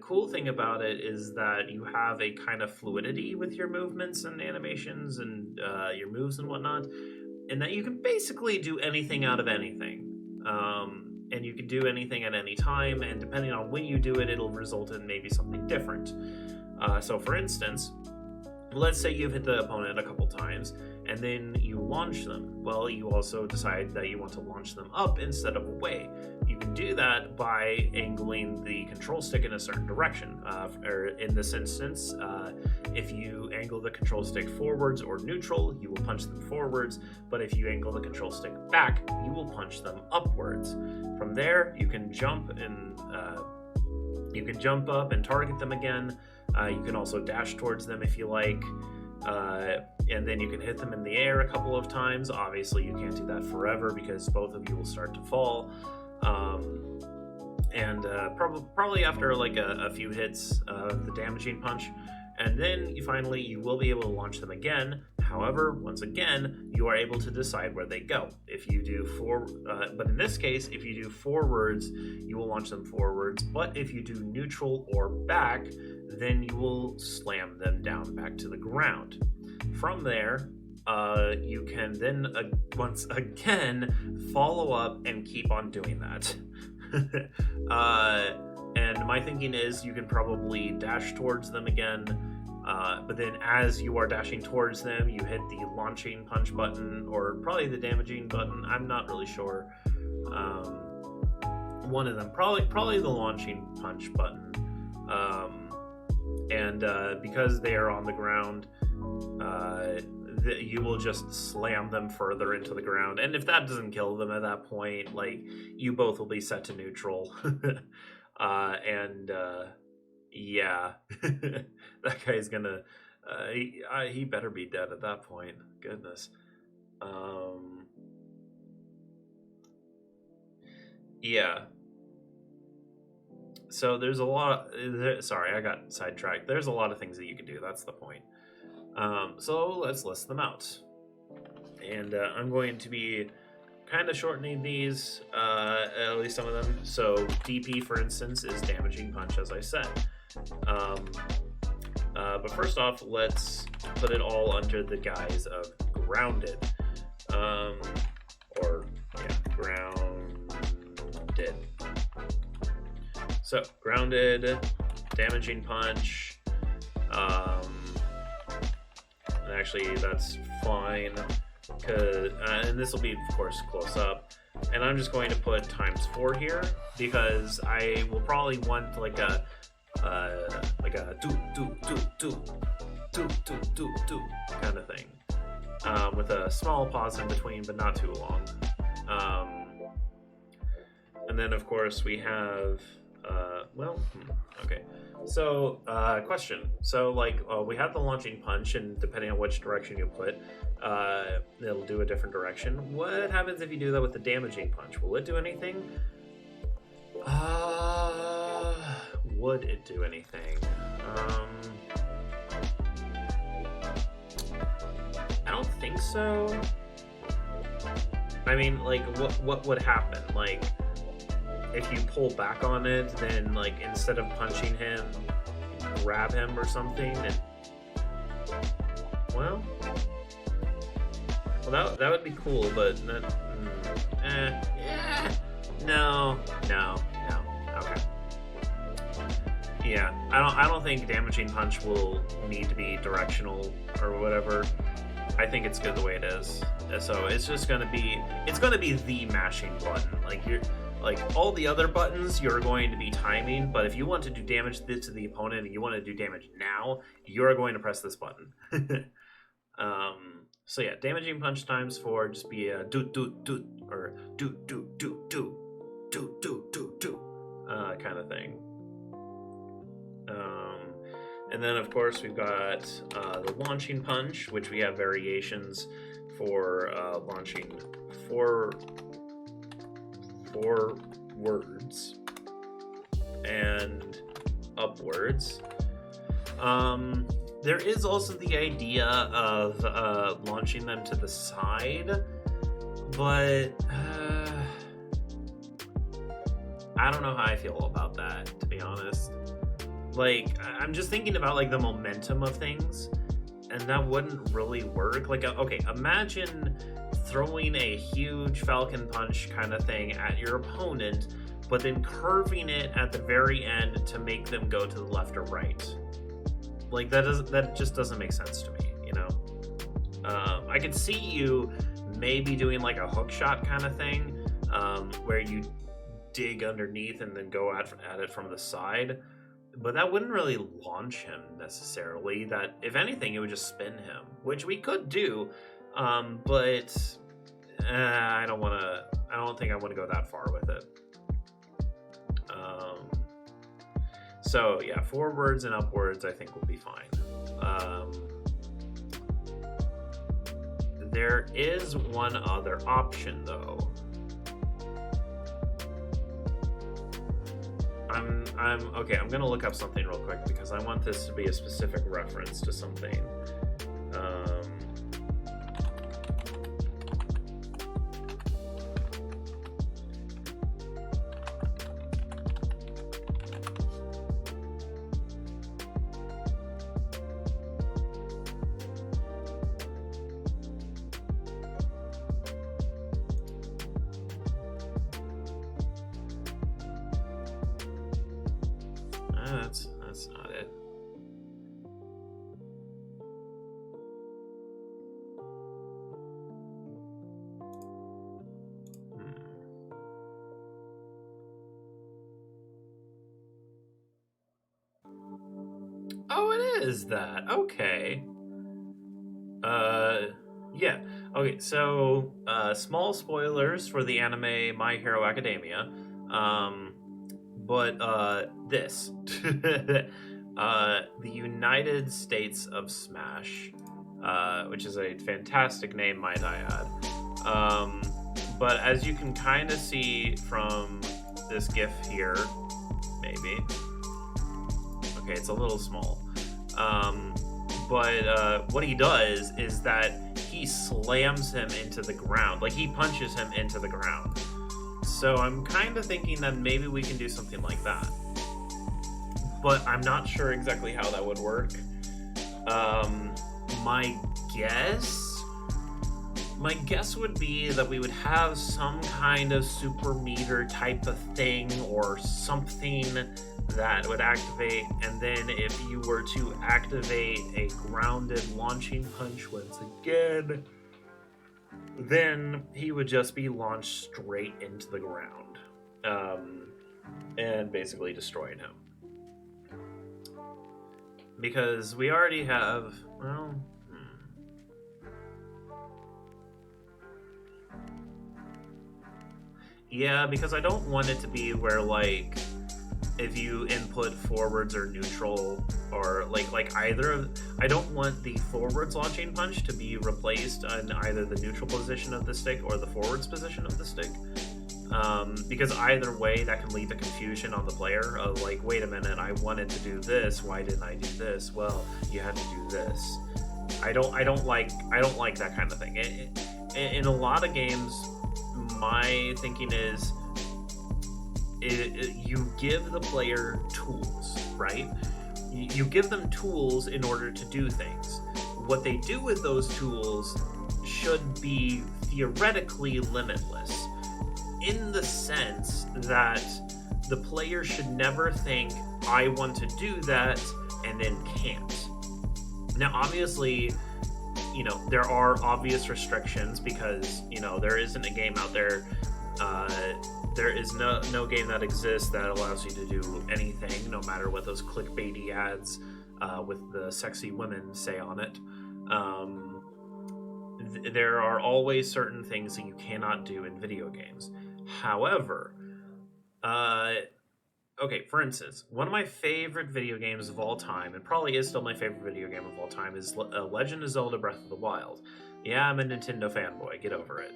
cool thing about it is that you have a kind of fluidity with your movements and animations and your moves and whatnot, and that you can basically do anything out of anything. And you can do anything at any time, and depending on when you do it, it'll result in maybe something different. So for instance, let's say you've hit the opponent a couple times, and then you launch them. Well, you also decide that you want to launch them up instead of away. You can do that by angling the control stick in a certain direction. Or in this instance, if you angle the control stick forwards or neutral, you will punch them forwards. But if you angle the control stick back, you will punch them upwards. From there, you can jump up and target them again. You can also dash towards them if you like, and then you can hit them in the air a couple of times. Obviously, you can't do that forever because both of you will start to fall. Probably after like a few hits of the damaging punch, and then you will be able to launch them again. However, once again, you are able to decide where they go. If you do but in this case, if you do forwards, you will launch them forwards. But if you do neutral or back, then you will slam them down back to the ground. From there, you can then once again follow up and keep on doing that. And my thinking is you can probably dash towards them again, but then as you are dashing towards them, you hit the launching punch button or probably the damaging button. I'm not really sure. One of them, probably the launching punch button. Because they are on the ground, you will just slam them further into the ground. And if that doesn't kill them at that point, like, you both will be set to neutral. Yeah, that guy's gonna, he better be dead at that point. Goodness. Yeah. So there's a lot. Sorry, I got sidetracked. There's a lot of things that you can do. That's the point. So let's list them out. And I'm going to be kind of shortening these, at least some of them. So DP, for instance, is damaging punch, as I said. But first off, let's put it all under the guise of grounded. Or, yeah, grounded. So, grounded, damaging punch. Actually, that's fine. And this will be, of course, close up. And I'm just going to put ×4 here because I will probably want like a do kind of thing, with a small pause in between, but not too long. And then of course we have okay. So question. So like we have the launching punch, and depending on which direction you put, it'll do a different direction. What happens if you do that with the damaging punch? Will it do anything? Would it do anything? I don't think so. I mean, like, what would happen? Like, if you pull back on it, then, like, instead of punching him, grab him or something, and... Well, that would be cool, but... No. Okay. Yeah, I don't think damaging punch will need to be directional or whatever. I think it's good the way it is. So it's just gonna be the mashing button. Like all the other buttons, you're going to be timing, but if you want to do damage to the opponent and you want to do damage now, you're going to press this button. So yeah, damaging punch ×4, just be a do or do kind of thing. And then of course we've got the launching punch, which we have variations for launching four words and upwards. There is also the idea of launching them to the side, but I don't know how I feel about that, to be honest. Like, I'm just thinking about, like, the momentum of things, and that wouldn't really work. Like, okay, imagine throwing a huge Falcon Punch kind of thing at your opponent, but then curving it at the very end to make them go to the left or right. Like, that just doesn't make sense to me, you know? I could see you maybe doing, like, a hook shot kind of thing, where you dig underneath and then go at it from the side. But that wouldn't really launch him necessarily. That, if anything, it would just spin him, which we could do. But I don't think I want to go that far with it. So yeah, forwards and upwards I think will be fine. There is one other option though. I'm gonna look up something real quick because I want this to be a specific reference to something. That's not it. Oh, it is that. Okay. Yeah. Okay, so, small spoilers for the anime My Hero Academia. But this. The United States of Smash, which is a fantastic name, might I add. But as you can kind of see from this GIF here, maybe. Okay, it's a little small. But what he does is that he slams him into the ground. Like, he punches him into the ground. So I'm kind of thinking that maybe we can do something like that. But I'm not sure exactly how that would work. My guess would be that we would have some kind of super meter type of thing or something that would activate, and then if you were to activate a grounded launching punch once again, then he would just be launched straight into the ground, and basically destroying him. Because we already have, well, yeah, because I don't want it to be where, like, if you input forwards or neutral, or like either of, I don't want the forwards launching punch to be replaced in either the neutral position of the stick or the forwards position of the stick. Because either way, that can lead to confusion on the player of like, wait a minute, I wanted to do this, why didn't I do this? Well, you had to do this. I don't like that kind of thing. In a lot of games, my thinking is, you give the player tools, right? You give them tools in order to do things. What they do with those tools should be theoretically limitless, in the sense that the player should never think, I want to do that, and then can't. Now, obviously, there are obvious restrictions because, there isn't a game out there, there is no game that exists that allows you to do anything, no matter what those clickbaity ads with the sexy women say on it. There are always certain things that you cannot do in video games. However, okay, for instance, one of my favorite video games of all time, and probably is still my favorite video game of all time, is Legend of Zelda Breath of the Wild. Yeah, I'm a Nintendo fanboy, get over it.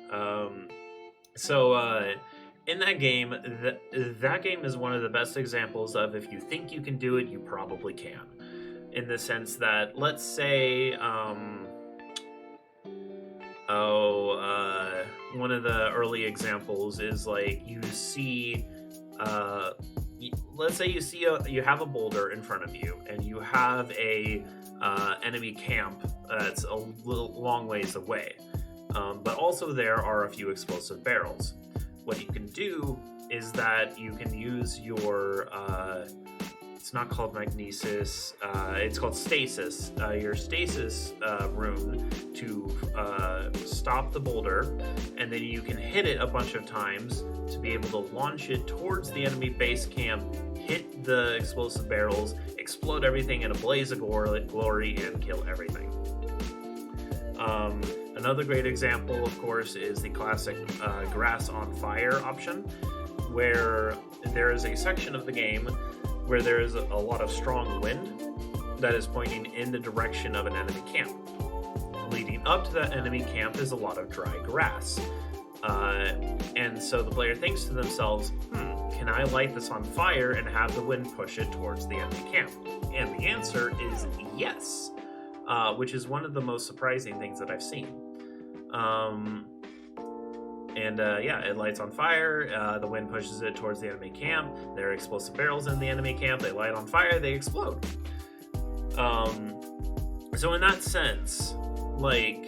In that game, that game is one of the best examples of, if you think you can do it, you probably can. In the sense that, let's say, one of the early examples is like, you see, let's say you have a boulder in front of you, and you have a enemy camp that's a long ways away. But also there are a few explosive barrels. What you can do is that you can use your, it's not called magnesis, it's called stasis, your stasis rune to stop the boulder, and then you can hit it a bunch of times to be able to launch it towards the enemy base camp, hit the explosive barrels, explode everything in a blaze of glory, and kill everything. Another great example, of course, is the classic grass on fire option, where there is a section of the game where there is a lot of strong wind that is pointing in the direction of an enemy camp. Leading up to that enemy camp is a lot of dry grass. And so the player thinks to themselves, can I light this on fire and have the wind push it towards the enemy camp? And the answer is yes, which is one of the most surprising things that I've seen. It lights on fire, the wind pushes it towards the enemy camp, there are explosive barrels in the enemy camp, they light on fire, they explode. So in that sense, like,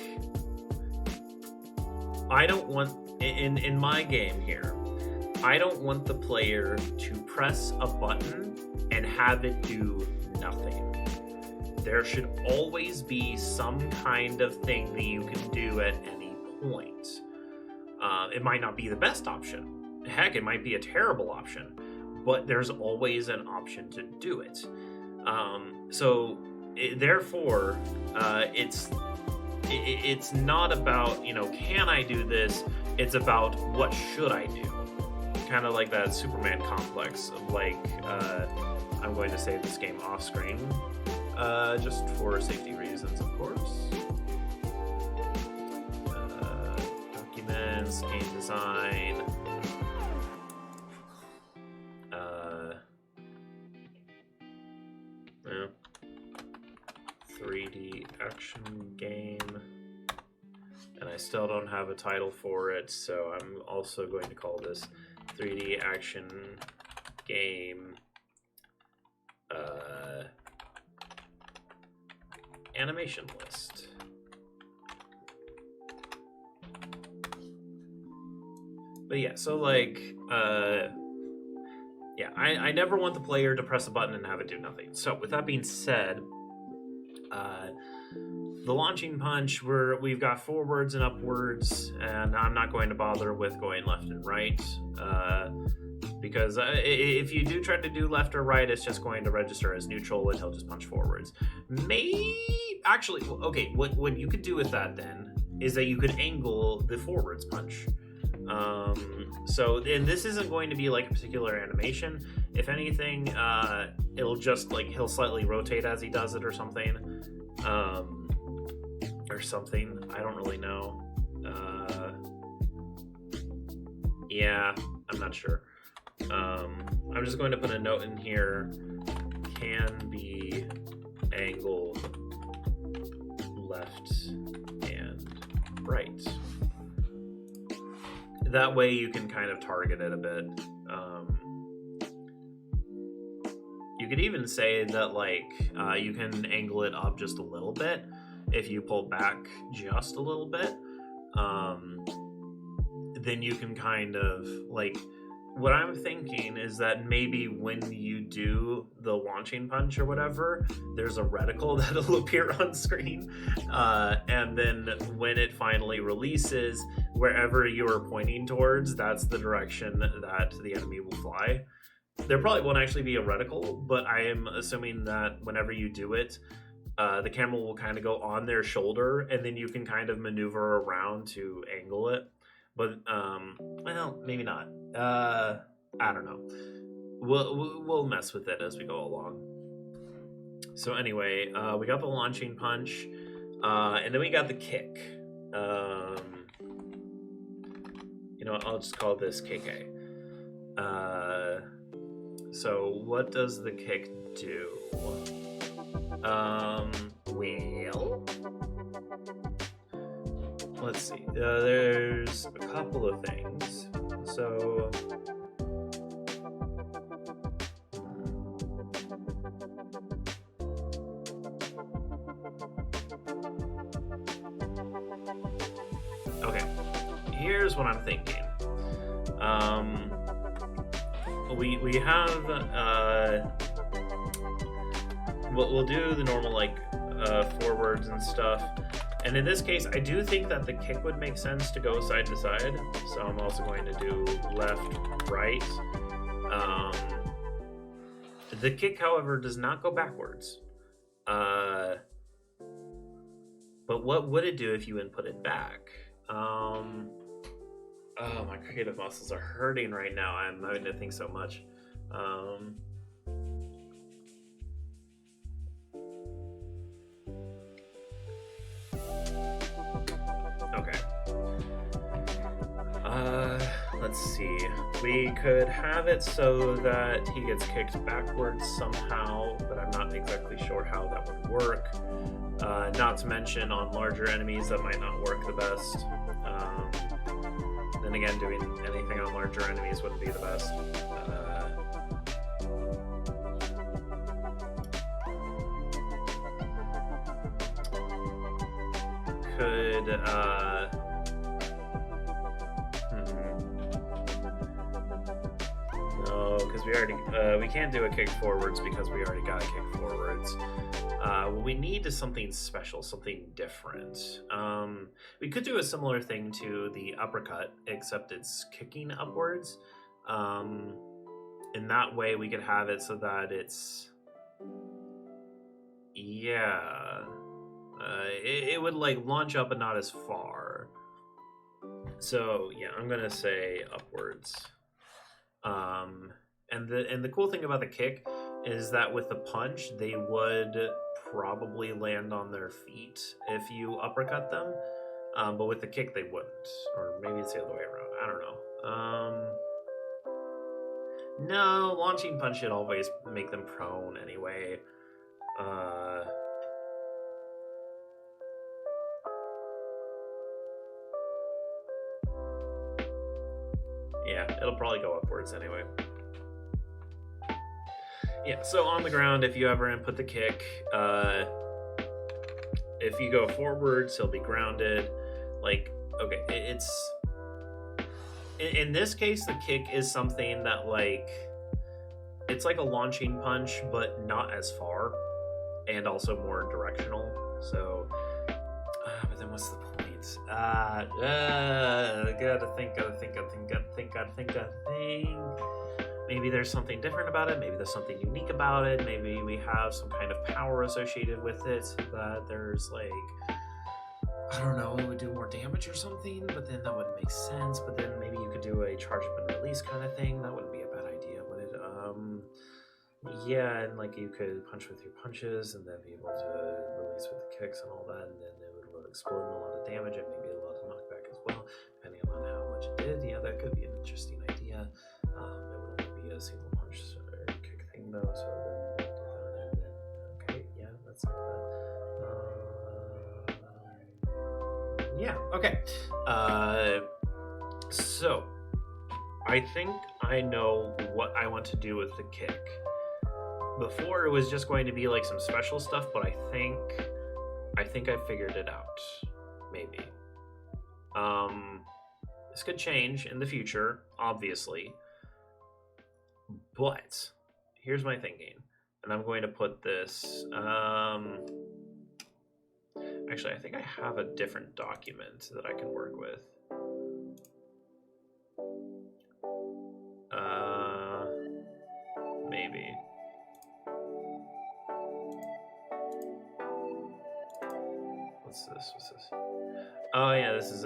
I don't want, in my game here, I don't want the player to press a button and have it do nothing. There should always be some kind of thing that you can do at any point. It might not be the best option. Heck, it might be a terrible option, but there's always an option to do it. Therefore, it's not about, can I do this? It's about, what should I do? Kind of like that Superman complex of like, I'm going to save this game off screen, just for safety reasons, of course. Documents, game design. 3D action game, and I still don't have a title for it, so I'm also going to call this 3D action game animation list. But yeah, so like, yeah, I never want the player to press a button and have it do nothing. So with that being said, the launching punch, we've got forwards and upwards, and I'm not going to bother with going left and right, because if you do try to do left or right, it's just going to register as neutral and he'll just punch forwards. Actually, okay, what you could do with that then is that you could angle the forwards punch. So, and this isn't going to be like a particular animation. If anything, it'll just like, he'll slightly rotate as he does it or something. I don't really know. Yeah, I'm not sure. I'm just going to put a note in here, can be angled left and right. That way you can kind of target it a bit. You could even say that like you can angle it up just a little bit if you pull back just a little bit. Then you can kind of like, what I'm thinking is that maybe when you do the launching punch or whatever, there's a reticle that'll appear on screen. And then when it finally releases, wherever you are pointing towards, that's the direction that the enemy will fly. There probably won't actually be a reticle, but I am assuming that whenever you do it, the camera will kind of go on their shoulder, and then you can kind of maneuver around to angle it. But, well, maybe not. I don't know. We'll mess with it as we go along. So anyway, we got the launching punch, and then we got the kick. You know what, I'll just call this KK. So what does the kick do? Well, let's see. There's a couple of things. So, okay. Here's what I'm thinking. We have we'll do the normal like forwards and stuff. And in this case, I do think that the kick would make sense to go side to side. So I'm also going to do left, right. The kick, however, does not go backwards. But what would it do if you input it back? Oh, my creative muscles are hurting right now. I'm having to think so much. Okay. Let's see. We could have it so that he gets kicked backwards somehow, but I'm not exactly sure how that would work. Not to mention on larger enemies that might not work the best. Then again, doing anything on larger enemies wouldn't be the best. No, because we already we can't do a kick forwards because we already got a kick forwards. What we need is something special, something different. We could do a similar thing to the uppercut, except it's kicking upwards. In that way, we could have it so that it's, yeah, it would like launch up but not as far. So yeah, I'm gonna say upwards. And the cool thing about the kick is that with the punch, they would probably land on their feet if you uppercut them. But with the kick, they wouldn't. Or maybe it's the other way around. I don't know. No, launching punch should always make them prone anyway. Yeah, it'll probably go upwards anyway. Yeah, so on the ground, if you ever input the kick, if you go forwards, he'll be grounded. Like, okay, it's in this case, the kick is something that like it's like a launching punch, but not as far, and also more directional. So, but then what's the point? Gotta think. Maybe there's something different about it. Maybe there's something unique about it. Maybe we have some kind of power associated with it that there's like, I don't know, it would do more damage or something, but then that wouldn't make sense. But then maybe you could do a charge up and release kind of thing. That wouldn't be a bad idea, would it? Yeah, and like you could punch with your punches and then be able to release with the kicks and all that, and then it would explode a lot of damage and maybe a lot of knockback as well, depending on how much it did. Yeah, that could be an interesting idea. It would only be a single punch or kick thing though, so then do that and then okay, yeah, that's like that. Yeah, okay. So I think I know what I want to do with the kick. Before it was just going to be like some special stuff, but I think I figured it out. Maybe. This could change in the future, obviously. But here's my thinking. And I'm going to put this actually I think I have a different document that I can work with. Maybe. What's this? Oh yeah, this is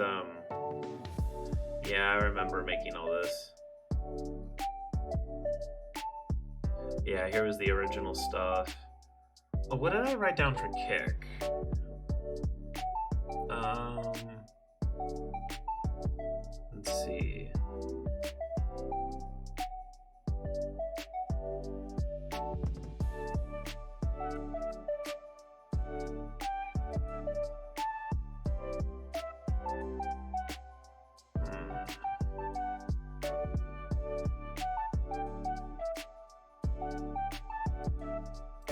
yeah, I remember making all this. Yeah, here was the original stuff. Oh, what did I write down for kick? Let's see.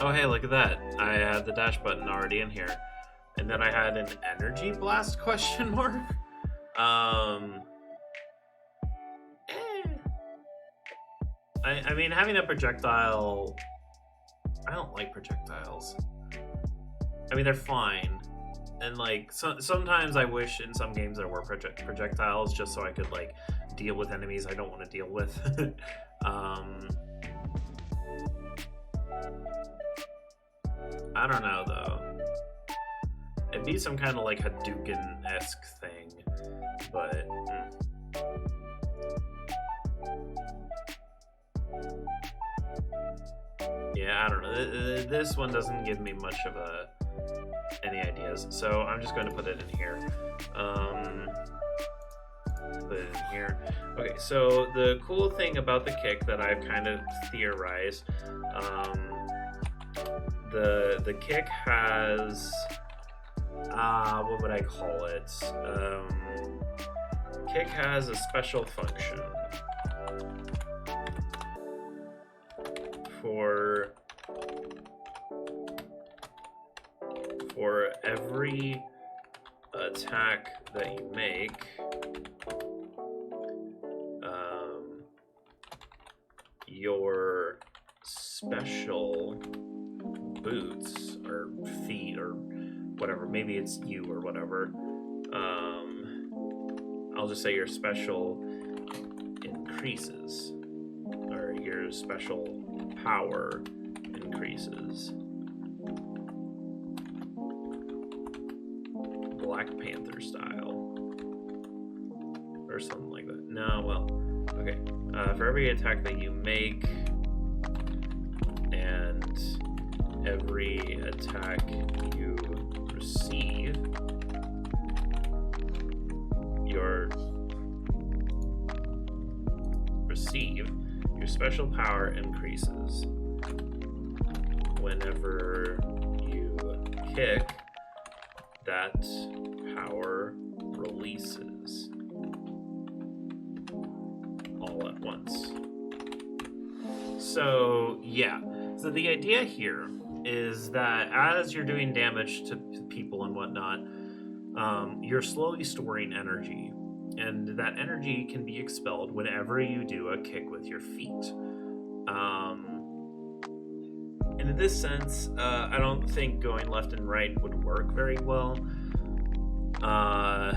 Oh, hey, look at that. I had the dash button already in here. And then I had an energy blast question mark. I mean, having a projectile, I don't like projectiles. I mean, they're fine. And like, sometimes I wish in some games there were projectiles just so I could like deal with enemies I don't want to deal with. I don't know though. It'd be some kind of like Hadouken-esque thing, but yeah, I don't know. This one doesn't give me much of any ideas, so I'm just going to put it in here. Put it in here. Okay, so the cool thing about the kick that I've kind of theorized, the kick has what would I call it? Kick has a special function for every attack that you make. Your special boots or feet or whatever, maybe it's you or whatever, I'll just say your special increases, or your special power increases. Black Panther style or something like that. No, well, okay. For every attack that you make and every attack you receive, your special power increases. Whenever you kick, that power releases all at once. So yeah, so the idea here is that as you're doing damage to people and whatnot, you're slowly storing energy, and that energy can be expelled whenever you do a kick with your feet. And in this sense, I don't think going left and right would work very well. I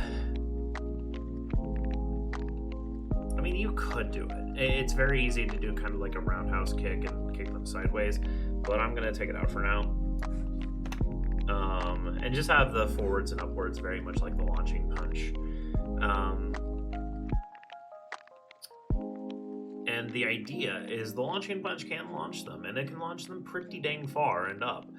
mean, you could do it. It's very easy to do kind of like a roundhouse kick and kick them sideways, but I'm going to take it out for now. And just have the forwards and upwards very much like the launching punch. And the idea is the launching punch can launch them, and it can launch them pretty dang far and up.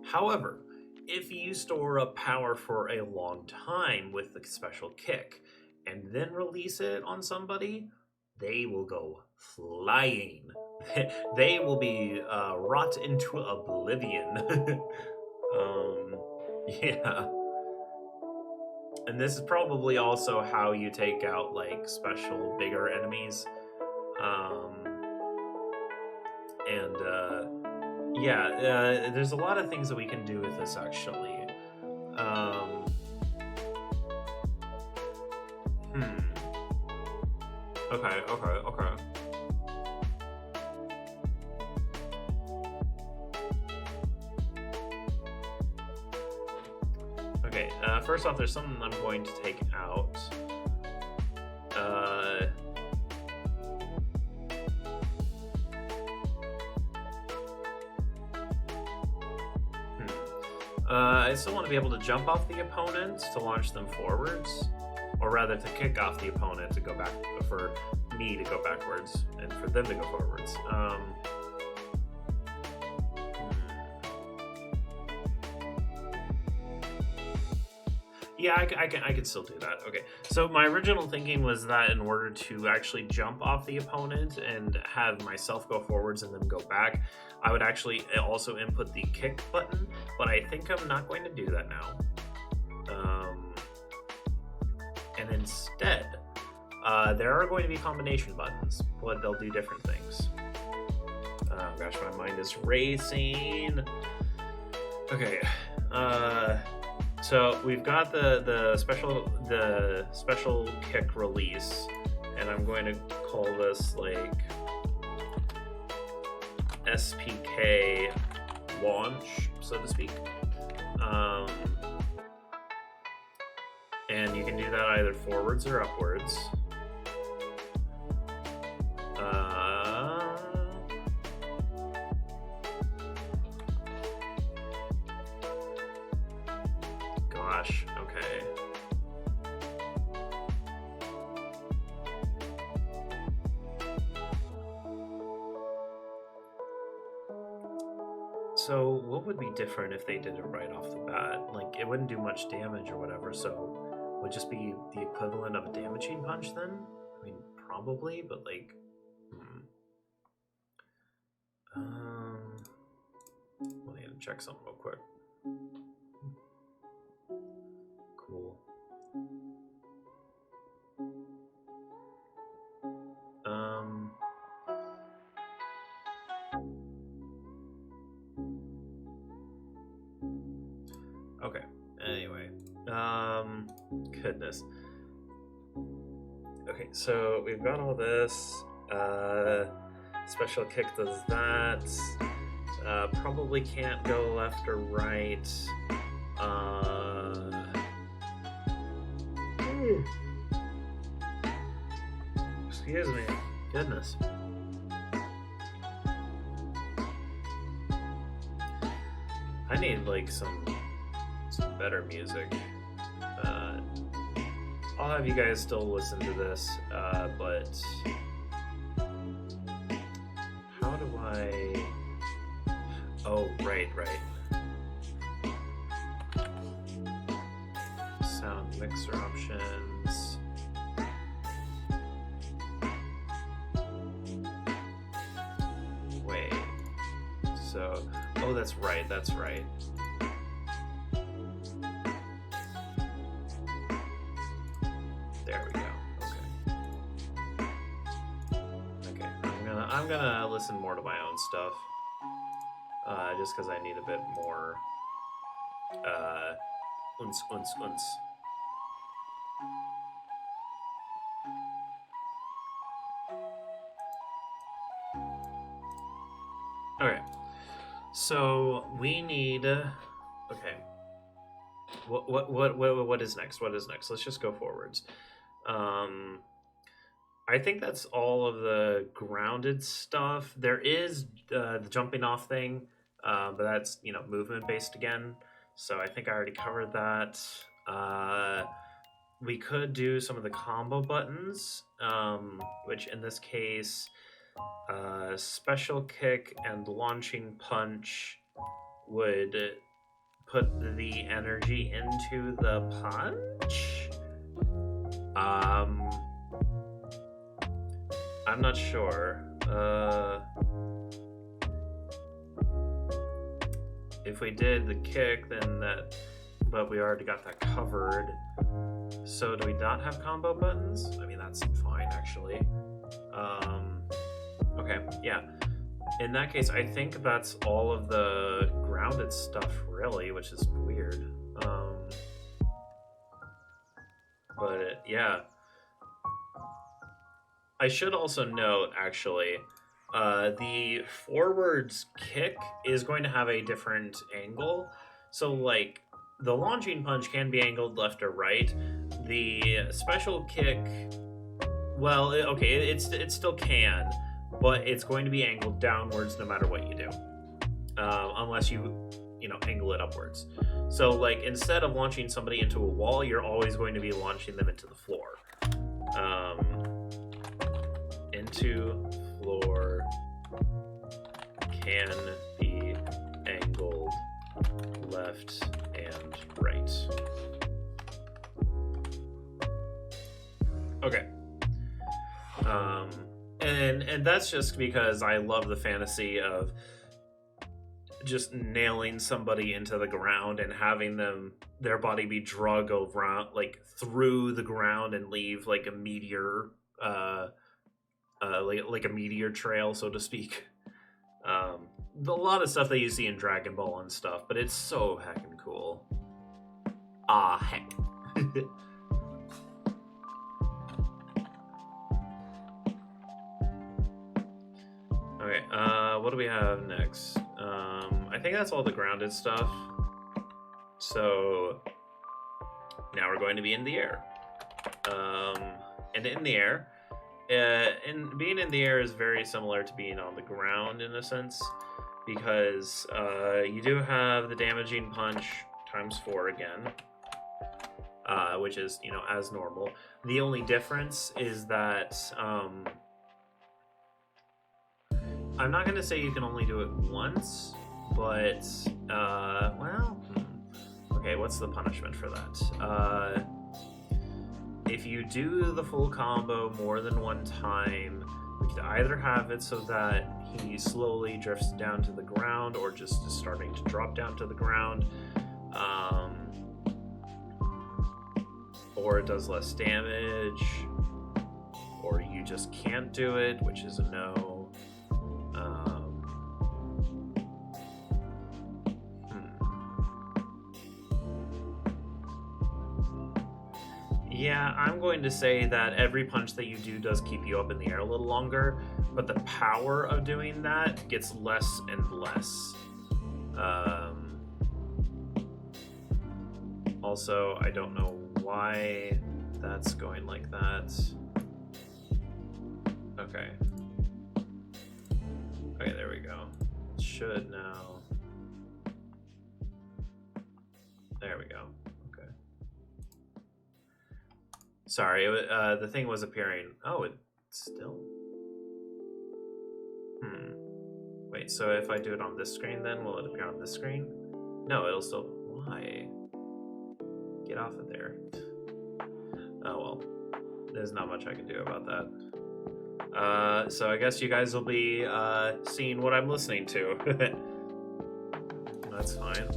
However, if you store up power for a long time with the special kick, and then release it on somebody, they will go flying. They will be wrought into oblivion. Yeah. And this is probably also how you take out like special bigger enemies. There's a lot of things that we can do with this actually. Okay. Okay, first off, there's something I'm going to take out. I still want to be able to jump off the opponent to launch them forwards, or rather to kick off the opponent to go back, for me to go backwards and for them to go forwards. Yeah, I could still do that. Okay, so my original thinking was that in order to actually jump off the opponent and have myself go forwards and then go back, I would actually also input the kick button, but I think I'm not going to do that now. And instead, there are going to be combination buttons, but they'll do different things. Oh gosh, my mind is racing. Okay, so we've got the special kick release, and I'm going to call this like SPK launch, so to speak. And you can do that either forwards or upwards. Gosh, okay. So what would be different if they did it right off the bat? Like, it wouldn't do much damage or whatever, so would just be the equivalent of a damaging punch then? I mean, probably, but like, I need to check something real quick. Cool. Okay. Anyway, goodness. Okay, so we've got all this. Special kick does that. Probably can't go left or right. Excuse me. Goodness. I need like some better music. I'll have you guys still listen to this, but how do I? Oh, right. Sound mixer options. Wait. So, oh, that's right. There we go. Okay. I'm gonna listen more to my own stuff. just because I need a bit more unce, unce, unce. Okay, so we need. Okay, what is next? What is next? Let's just go forwards. I think that's all of the grounded stuff. There is the jumping off thing, but that's movement based again. So I think I already covered that. We could do some of the combo buttons, which in this case, special kick and launching punch would put the energy into the punch. I'm not sure. If we did the kick, then that, but we already got that covered. So do we not have combo buttons? I mean, that's fine, actually. Okay, yeah. In that case, I think that's all of the grounded stuff, really, which is weird. But, yeah. I should also note, actually, the forwards kick is going to have a different angle. So, like, the launching punch can be angled left or right. The special kick, well, okay, it still can, but it's going to be angled downwards no matter what you do, unless you angle it upwards. So, like, instead of launching somebody into a wall, you're always going to be launching them into the floor. Into floor can be angled left and right. Okay. And that's just because I love the fantasy of just nailing somebody into the ground and having their body be drug around, like, through the ground and leave like a meteor, like a meteor trail, so to speak. A lot of stuff that you see in Dragon Ball and stuff, but it's so heckin' cool. Ah, heck. Okay, what do we have next? I think that's all the grounded stuff. So now we're going to be in the air. And in the air, and being in the air is very similar to being on the ground in a sense, because you do have the damaging punch times 4 again, which is as normal. The only difference is that I'm not going to say you can only do it once, but well, okay, what's the punishment for that? If you do the full combo more than one time, we could either have it so that he slowly drifts down to the ground, or just is starting to drop down to the ground, or it does less damage, or you just can't do it, which is a no. Yeah, I'm going to say that every punch that you do does keep you up in the air a little longer, but the power of doing that gets less and less. Also, I don't know why that's going like that. Okay. Okay, there we go. It should now. There we go. Okay. Sorry, the thing was appearing. Oh, it still. Wait, so if I do it on this screen, then will it appear on this screen? No, it'll still. Why? Get off of there. Oh well. There's not much I can do about that. So I guess you guys will be seeing what I'm listening to. That's fine.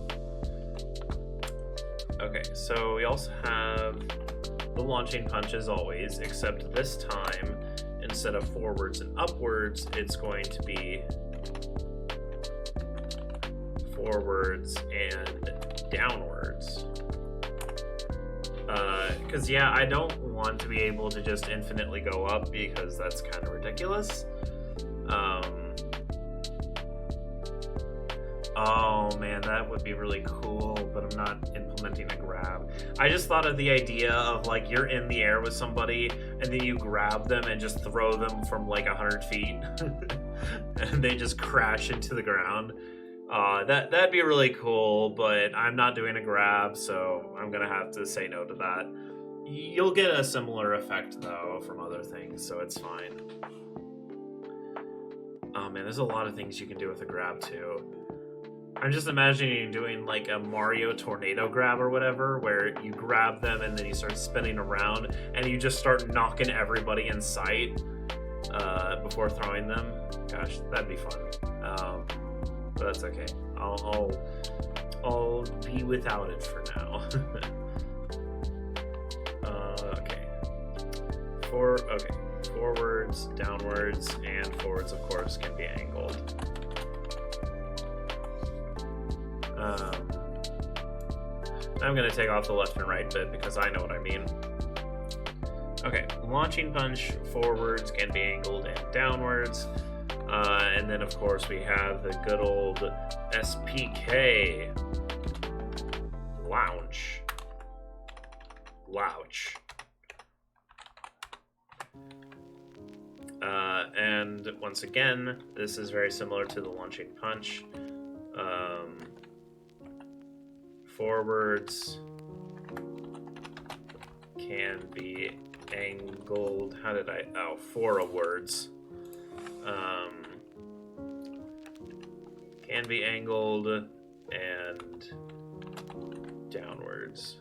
Okay, so we also have the launching punch as always, except this time, instead of forwards and upwards, it's going to be... forwards, and downwards. Because, yeah, I don't want to be able to just infinitely go up because that's kind of ridiculous. Oh man, that would be really cool, but I'm not implementing a grab. I just thought of the idea of like you're in the air with somebody and then you grab them and just throw them from like 100 feet and they just crash into the ground. That'd be really cool, but I'm not doing a grab, so I'm gonna have to say no to that. You'll get a similar effect though from other things, so it's fine. Oh man, there's a lot of things you can do with a grab too. I'm just imagining doing like a Mario tornado grab or whatever, where you grab them and then you start spinning around and you just start knocking everybody in sight before throwing them. Gosh, that'd be fun. But that's okay. I'll be without it for now. Okay. Forwards, downwards, and forwards, of course, can be angled. I'm going to take off the left and right bit because I know what I mean. Okay, launching punch forwards can be angled and downwards. And then, of course, we have the good old SPK. Lounge. And once again, this is very similar to the launching punch. Forwards can be angled. How did I? Oh, forwards. Can be angled and downwards.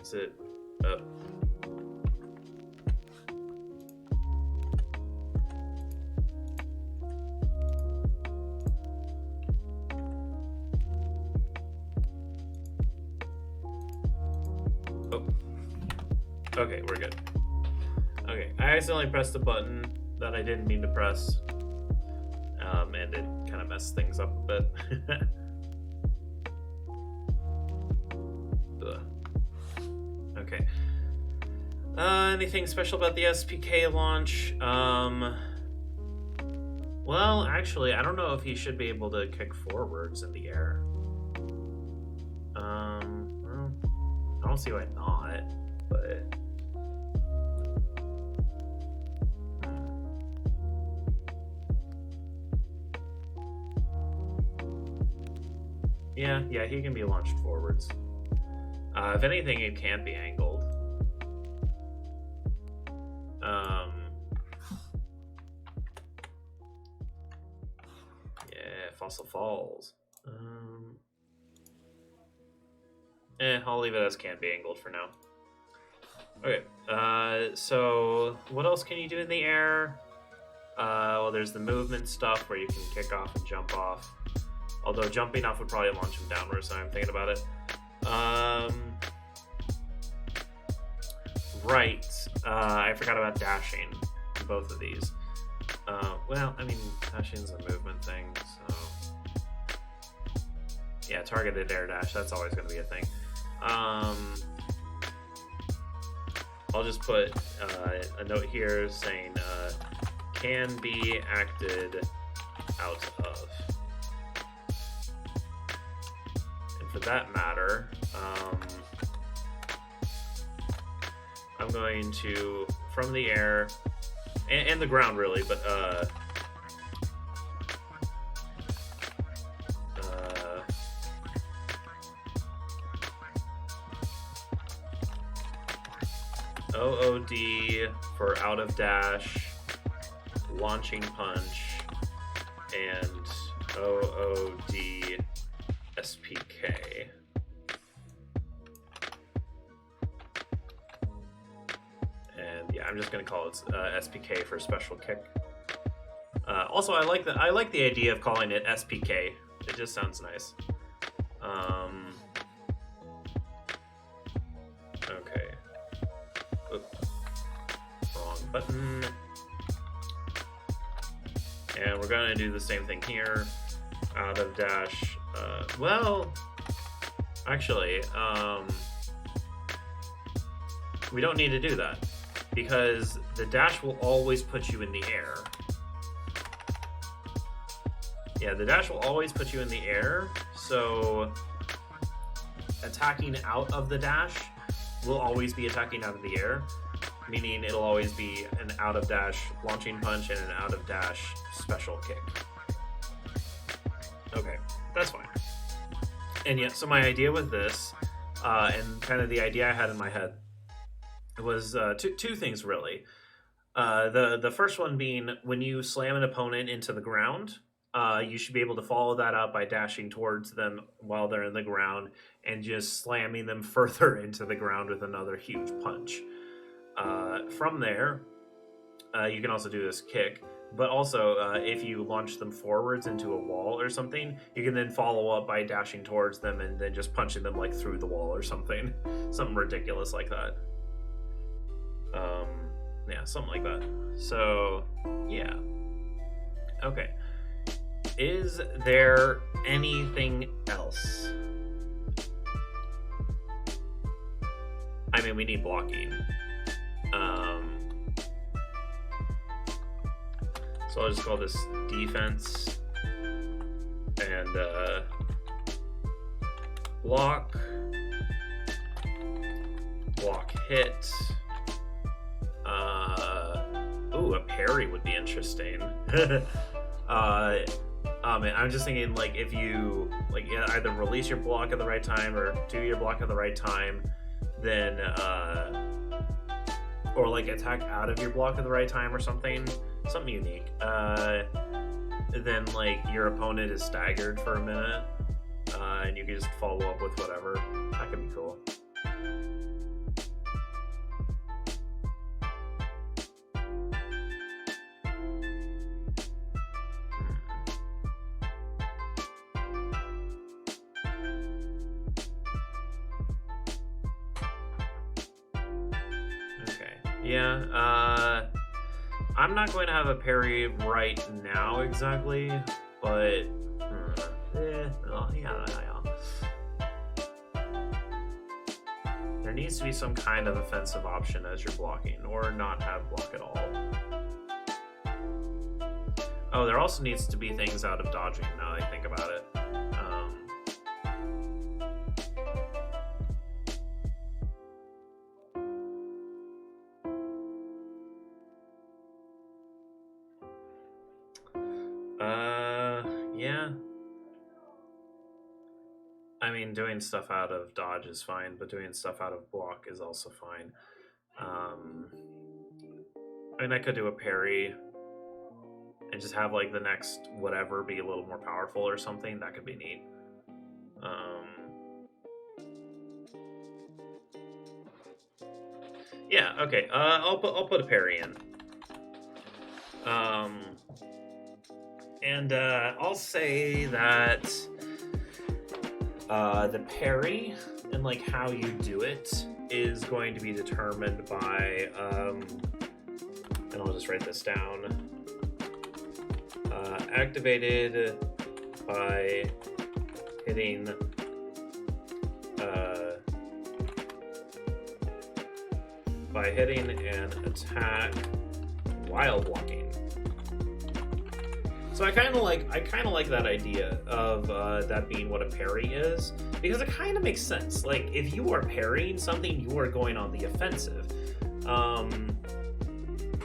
Is it up? Oh. Okay, we're good. Okay, I accidentally pressed the button that I didn't mean to press. And it kind of messed things up a bit. Okay. Anything special about the SPK launch? Well, actually, I don't know if he should be able to kick forwards in the air. Well, I don't see why not, but... Yeah, he can be launched forwards. If anything, it can't be angled. Yeah, Fossil Falls. I'll leave it as can't be angled for now. Okay, so what else can you do in the air? Well, there's the movement stuff where you can kick off and jump off. Although jumping off would probably launch him downwards, so I'm thinking about it. Right. I forgot about dashing in both of these. Well, I mean, dashing's a movement thing, so... Yeah, targeted air dash, that's always going to be a thing. I'll just put a note here saying can be acted out of. And for that matter, I'm going to, from the air, and the ground really, but OOD for out of dash, launching punch, and OOD SPK. And yeah, I'm just gonna call it SPK for special kick. Also, I like the idea of calling it SPK. It just sounds nice. Okay. Oop. Wrong button. And we're gonna do the same thing here. Out of dash. Well, actually, we don't need to do that because the dash will always put you in the air. Yeah, the dash will always put you in the air, so attacking out of the dash will always be attacking out of the air, meaning it'll always be an out of dash launching punch and an out of dash special kick. Okay, that's fine. And yeah, so my idea with this, and kind of the idea I had in my head, was two things really. The first one being when you slam an opponent into the ground, you should be able to follow that up by dashing towards them while they're in the ground and just slamming them further into the ground with another huge punch. From there, you can also do this kick, but also if you launch them forwards into a wall or something, you can then follow up by dashing towards them and then just punching them like through the wall or something. Something ridiculous like that. Yeah, something like that. So, yeah. Okay. Is there anything else? I mean, we need blocking. So I'll just call this defense and block hit. Ooh, a parry would be interesting. Man, I'm just thinking, like, if you either release your block at the right time or do your block at the right time, then or like attack out of your block at the right time or something unique. Then like your opponent is staggered for a minute, and you can just follow up with whatever. That could be cool. Yeah, I'm not going to have a parry right now exactly, but yeah. There needs to be some kind of offensive option as you're blocking, or not have block at all. Oh, there also needs to be things out of dodging now that I think about it. Yeah. I mean, doing stuff out of dodge is fine, but doing stuff out of block is also fine. I mean, I could do a parry and just have, like, the next whatever be a little more powerful or something. That could be neat. Yeah, okay. I'll put a parry in. And I'll say that the parry and like how you do it is going to be determined by and I'll just write this down. Activated by hitting an attack while blocking. So I kind of like that idea of that being what a parry is, because it kind of makes sense. Like, if you are parrying something, you are going on the offensive. And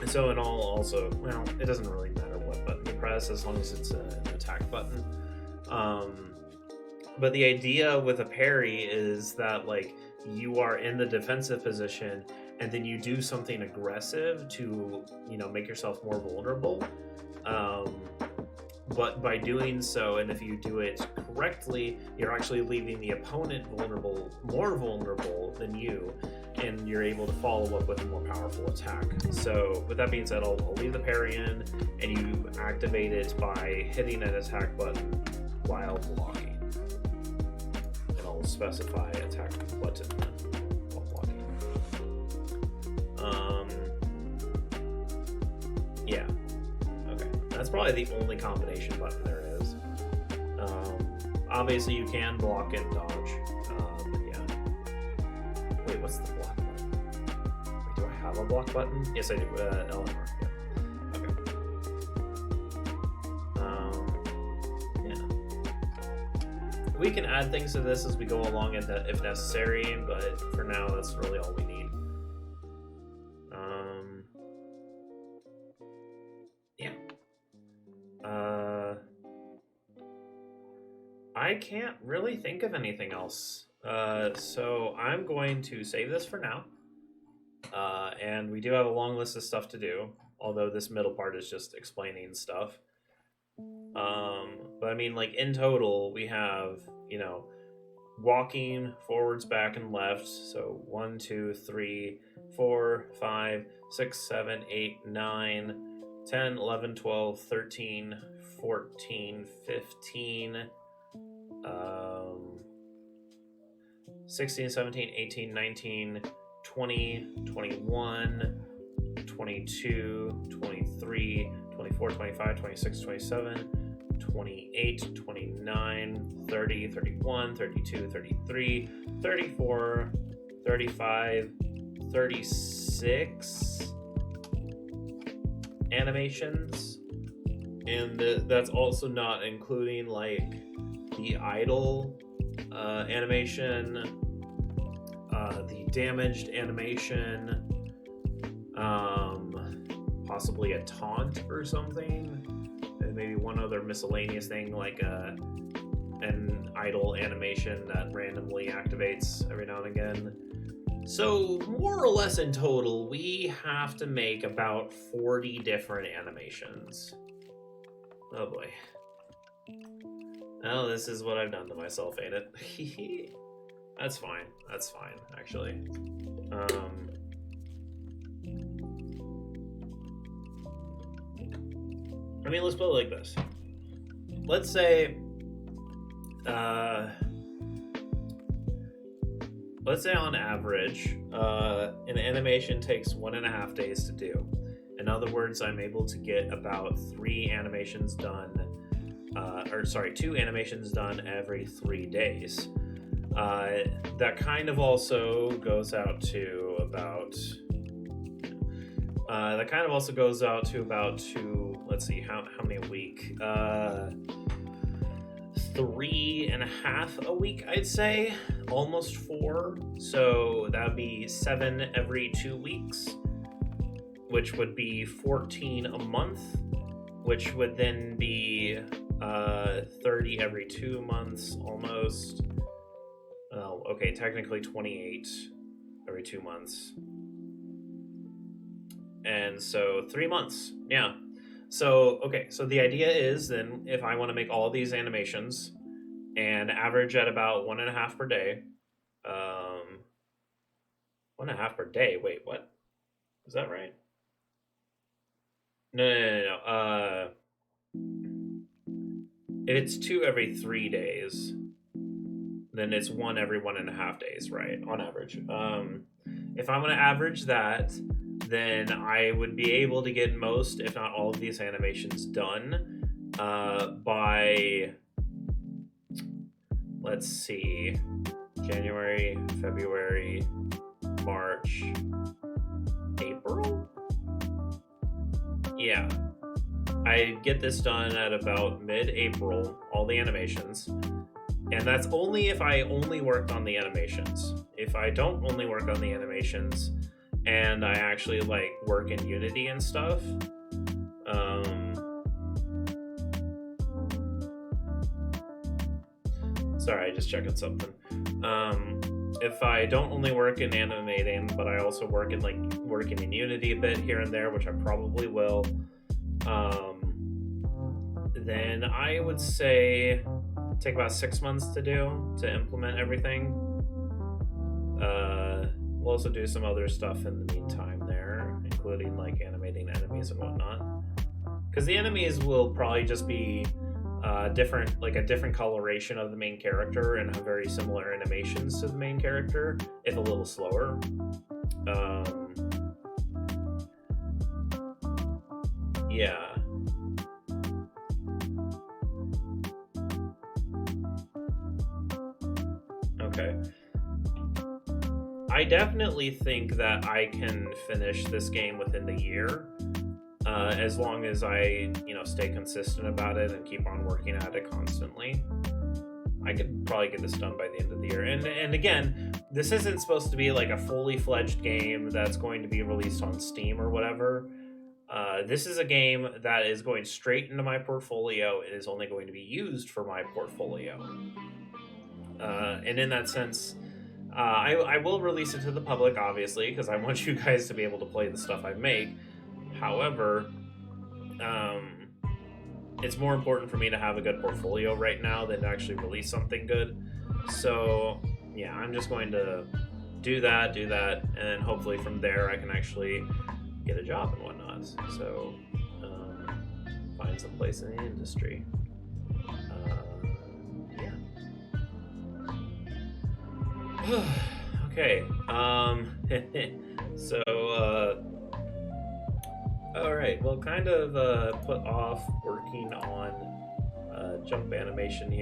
so in all, also, well, it doesn't really matter what button you press as long as it's an attack button. But the idea with a parry is that, like, you are in the defensive position and then you do something aggressive to, make yourself more vulnerable. but by doing so, and if you do it correctly, you're actually leaving the opponent more vulnerable than you, and you're able to follow up with a more powerful attack. So with that being said, I'll leave the parry in, and you activate it by hitting an attack button while blocking. And I'll specify attack button while blocking. Yeah. Okay. That's probably the only combination button there is. Obviously you can block and dodge. Yeah. Wait, what's the block button? Wait, do I have a block button? Yes, I do. LMR. Yeah. Okay. Yeah. We can add things to this as we go along if necessary, but for now, that's really all we need. Yeah. I can't really think of anything else. So I'm going to save this for now. And we do have a long list of stuff to do, although this middle part is just explaining stuff. But I mean, like, in total, we have, walking forwards, back, and left. So 1, 2, 3, 4, 5, 6, 7, 8, 9, 10, 11, 12, 13, 14, 15, 16, 17, 18, 19, 20, 21, 22, 23, 24, 25, 26, 27, 28, 29, 30, 31, 32, 33, 34, 35, 36 animations. And that's also not including, like, the idle animation, the damaged animation, possibly a taunt or something, and maybe one other miscellaneous thing like an idle animation that randomly activates every now and again. So more or less in total, we have to make about 40 different animations. Oh boy. Well, this is what I've done to myself, ain't it? That's fine. That's fine, actually. I mean, let's put it like this. Let's say, on average, an animation takes 1.5 days to do. In other words, I'm able to get about 2 animations done every 3 days. That kind of also goes out to about let's see, how many a week? 3.5 a week, I'd say, almost 4. So that would be 7 every 2 weeks, which would be 14 a month, which would then be 30 every 2 months, almost. Well, okay, technically 28 every 2 months. And so 3 months, yeah. So, okay, so the idea is then if I want to make all of these animations and average at about 1.5 per day, 1.5 per day, wait, what? Is that right? No. If it's 2 every 3 days, then it's 1 every 1.5 days, right? On average. If I want to average that, then I would be able to get most, if not all, of these animations done by, let's see, January, February, March, April? Yeah. I get this done at about mid-April, all the animations. And that's only if I only worked on the animations. If I don't only work on the animations, and I actually like work in Unity and stuff, sorry, I just checking something. If I don't only work in animating, but I also work in working in Unity a bit here and there, which I probably will, then I would say take about 6 months to implement everything. We'll also do some other stuff in the meantime there, including like animating enemies and whatnot. Because the enemies will probably just be different, like a different coloration of the main character and have very similar animations to the main character, if a little slower. Yeah. Okay. I definitely think that I can finish this game within the year, as long as I, stay consistent about it and keep on working at it constantly. I could probably get this done by the end of the year. And again, this isn't supposed to be like a fully fledged game that's going to be released on Steam or whatever. This is a game that is going straight into my portfolio. It is only going to be used for my portfolio. And in that sense, I will release it to the public, obviously, because I want you guys to be able to play the stuff I make. However, it's more important for me to have a good portfolio right now than to actually release something good. So, yeah, I'm just going to do that, and then hopefully from there I can actually get a job and whatnot. So, find some place in the industry. Yeah. Okay. So, all right. Well, kind of put off working on jump animation here.